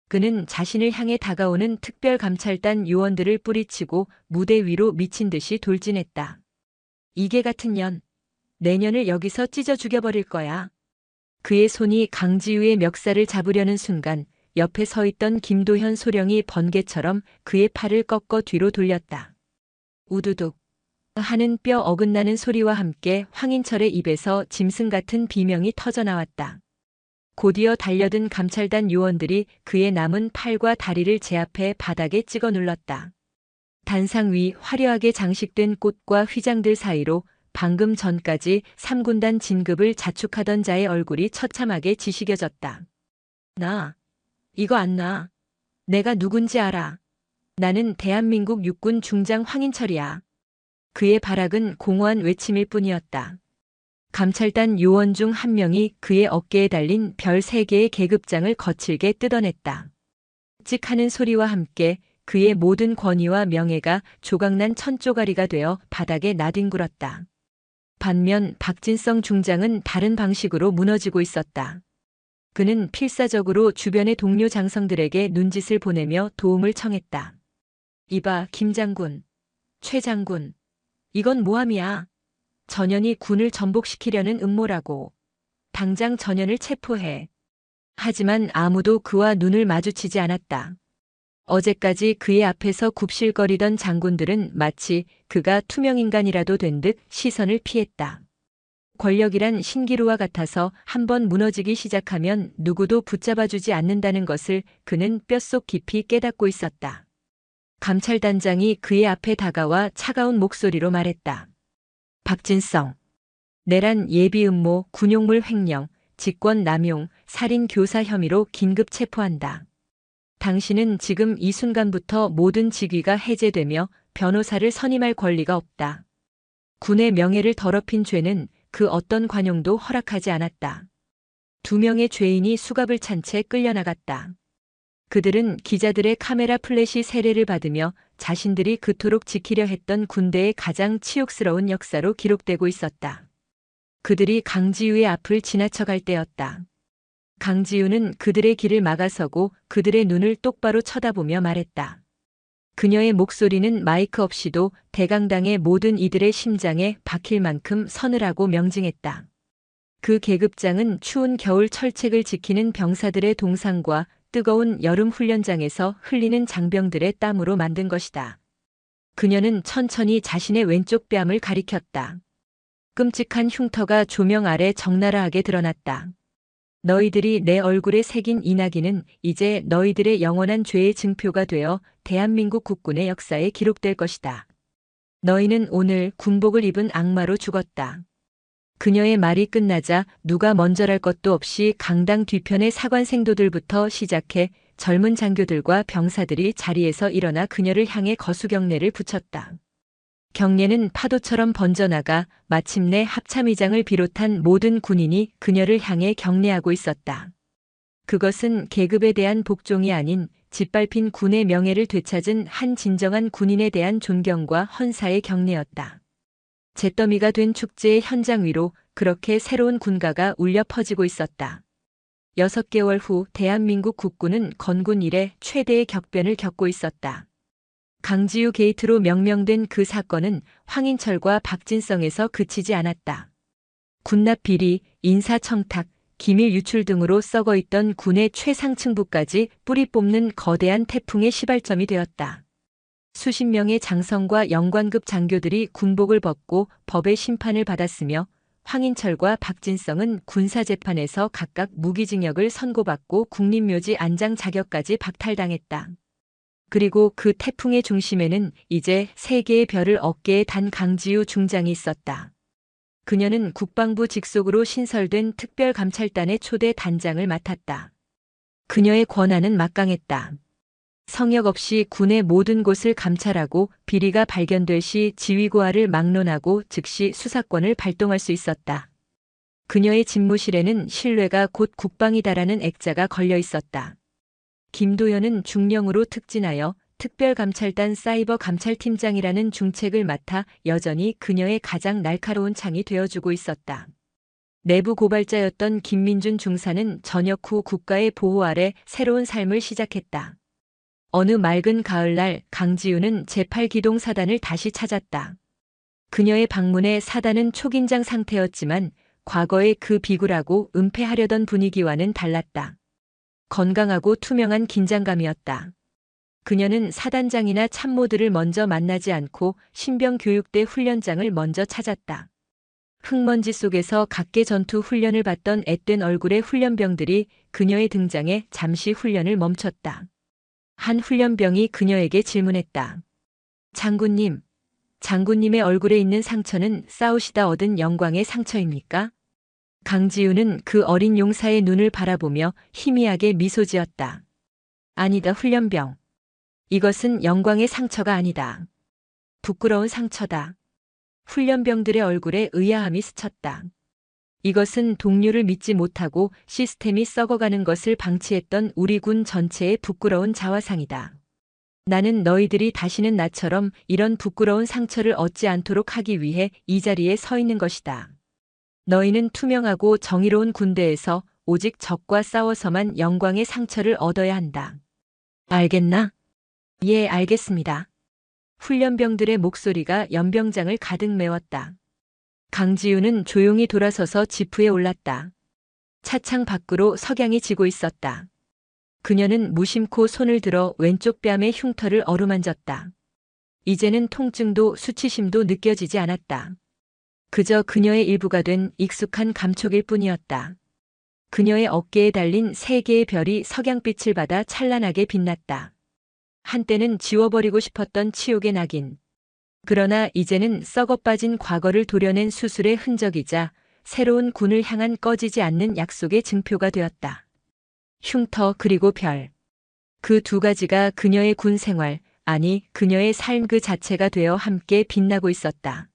그는 자신을 향해 다가오는 특별감찰단 요원들을 뿌리치고 무대 위로 미친 듯이 돌진했다. 이게 같은 년, 내년을 여기서 찢어 죽여버릴 거야. 그의 손이 강지우의 멱살을 잡으려는 순간 옆에 서 있던 김도현 소령이 번개처럼 그의 팔을 꺾어 뒤로 돌렸다. 우두둑 하는 뼈 어긋나는 소리와 함께 황인철의 입에서 짐승 같은 비명이 터져나왔다. 곧이어 달려든 감찰단 요원들이 그의 남은 팔과 다리를 제압해 바닥에 찍어 눌렀다. 단상 위 화려하게 장식된 꽃과 휘장들 사이로 방금 전까지 3군단 진급을 자축하던 자의 얼굴이 처참하게 지식여졌다. 이거 안 나. 내가 누군지 알아. 나는 대한민국 육군 중장 황인철이야. 그의 발악은 공허한 외침일 뿐이었다. 감찰단 요원 중 한 명이 그의 어깨에 달린 별 3개의 계급장을 거칠게 뜯어냈다. 찍하는 소리와 함께 그의 모든 권위와 명예가 조각난 천조가리가 되어 바닥에 나뒹굴었다. 반면 박진성 중장은 다른 방식으로 무너지고 있었다. 그는 필사적으로 주변의 동료 장성들에게 눈짓을 보내며 도움을 청했다. 이봐, 김 장군, 최 장군, 이건 모함이야. 전현이 군을 전복시키려는 음모라고. 당장 전현을 체포해. 하지만 아무도 그와 눈을 마주치지 않았다. 어제까지 그의 앞에서 굽실거리던 장군들은 마치 그가 투명인간이라도 된 듯 시선을 피했다. 권력이란 신기루와 같아서 한번 무너지기 시작하면 누구도 붙잡아주지 않는다는 것을 그는 뼛속 깊이 깨닫고 있었다. 감찰단장이 그의 앞에 다가와 차가운 목소리로 말했다. 박진성. 내란 예비 음모, 군용물 횡령, 직권 남용, 살인 교사 혐의로 긴급 체포한다. 당신은 지금 이 순간부터 모든 직위가 해제되며 변호사를 선임할 권리가 없다. 군의 명예를 더럽힌 죄는 그 어떤 관용도 허락하지 않았다. 2명의 죄인이 수갑을 찬 채 끌려나갔다. 그들은 기자들의 카메라 플래시 세례를 받으며 자신들이 그토록 지키려 했던 군대의 가장 치욕스러운 역사로 기록되고 있었다. 그들이 강지우의 앞을 지나쳐갈 때였다. 강지우는 그들의 길을 막아서고 그들의 눈을 똑바로 쳐다보며 말했다. 그녀의 목소리는 마이크 없이도 대강당의 모든 이들의 심장에 박힐 만큼 서늘하고 명징했다. 그 계급장은 추운 겨울 철책을 지키는 병사들의 동상과 뜨거운 여름 훈련장에서 흘리는 장병들의 땀으로 만든 것이다. 그녀는 천천히 자신의 왼쪽 뺨을 가리켰다. 끔찍한 흉터가 조명 아래 적나라하게 드러났다. 너희들이 내 얼굴에 새긴 이 낙인은 이제 너희들의 영원한 죄의 증표가 되어 대한민국 국군의 역사에 기록될 것이다. 너희는 오늘 군복을 입은 악마로 죽었다. 그녀의 말이 끝나자 누가 먼저랄 것도 없이 강당 뒤편의 사관생도들부터 시작해 젊은 장교들과 병사들이 자리에서 일어나 그녀를 향해 거수경례를 붙였다. 경례는 파도처럼 번져나가 마침내 합참의장을 비롯한 모든 군인이 그녀를 향해 경례하고 있었다. 그것은 계급에 대한 복종이 아닌 짓밟힌 군의 명예를 되찾은 한 진정한 군인에 대한 존경과 헌사의 경례였다. 잿더미가 된 축제의 현장 위로 그렇게 새로운 군가가 울려 퍼지고 있었다. 6개월 후 대한민국 국군은 건군 이래 최대의 격변을 겪고 있었다. 강지우 게이트로 명명된 그 사건은 황인철과 박진성에서 그치지 않았다. 군납 비리, 인사청탁, 기밀 유출 등으로 썩어있던 군의 최상층부까지 뿌리 뽑는 거대한 태풍의 시발점이 되었다. 수십 명의 장성과 영관급 장교들이 군복을 벗고 법의 심판을 받았으며 황인철과 박진성은 군사재판에서 각각 무기징역을 선고받고 국립묘지 안장 자격까지 박탈당했다. 그리고 그 태풍의 중심에는 이제 3개의 별을 어깨에 단 강지우 중장이 있었다. 그녀는 국방부 직속으로 신설된 특별감찰단의 초대 단장을 맡았다. 그녀의 권한은 막강했다. 성역 없이 군의 모든 곳을 감찰하고 비리가 발견될 시 지휘고하를 막론하고 즉시 수사권을 발동할 수 있었다. 그녀의 집무실에는 신뢰가 곧 국방이다라는 액자가 걸려 있었다. 김도연은 중령으로 특진하여 특별감찰단 사이버 감찰팀장이라는 중책을 맡아 여전히 그녀의 가장 날카로운 창이 되어주고 있었다. 내부 고발자였던 김민준 중사는 전역 후 국가의 보호 아래 새로운 삶을 시작했다. 어느 맑은 가을날 강지우는 제8기동 사단을 다시 찾았다. 그녀의 방문에 사단은 초긴장 상태였지만 과거의 그 비굴하고 은폐하려던 분위기와는 달랐다. 건강하고 투명한 긴장감이었다. 그녀는 사단장이나 참모들을 먼저 만나지 않고 신병교육대 훈련장을 먼저 찾았다. 흙먼지 속에서 각계 전투 훈련을 받던 앳된 얼굴의 훈련병들이 그녀의 등장에 잠시 훈련을 멈췄다. 한 훈련병이 그녀에게 질문했다. 장군님, 장군님의 얼굴에 있는 상처는 싸우시다 얻은 영광의 상처입니까? 강지우는 그 어린 용사의 눈을 바라보며 희미하게 미소 지었다. 아니다, 훈련병. 이것은 영광의 상처가 아니다. 부끄러운 상처다. 훈련병들의 얼굴에 의아함이 스쳤다. 이것은 동료를 믿지 못하고 시스템이 썩어가는 것을 방치했던 우리 군 전체의 부끄러운 자화상이다. 나는 너희들이 다시는 나처럼 이런 부끄러운 상처를 얻지 않도록 하기 위해 이 자리에 서 있는 것이다. 너희는 투명하고 정의로운 군대에서 오직 적과 싸워서만 영광의 상처를 얻어야 한다. 알겠나? 예, 알겠습니다. 훈련병들의 목소리가 연병장을 가득 메웠다. 강지우는 조용히 돌아서서 지프에 올랐다. 차창 밖으로 석양이 지고 있었다. 그녀는 무심코 손을 들어 왼쪽 뺨의 흉터를 어루만졌다. 이제는 통증도 수치심도 느껴지지 않았다. 그저 그녀의 일부가 된 익숙한 감촉일 뿐이었다. 그녀의 어깨에 달린 3개의 별이 석양빛을 받아 찬란하게 빛났다. 한때는 지워버리고 싶었던 치욕의 낙인. 그러나 이제는 썩어빠진 과거를 도려낸 수술의 흔적이자 새로운 군을 향한 꺼지지 않는 약속의 증표가 되었다. 흉터 그리고 별. 그 두 가지가 그녀의 군 생활, 아니 그녀의 삶 그 자체가 되어 함께 빛나고 있었다.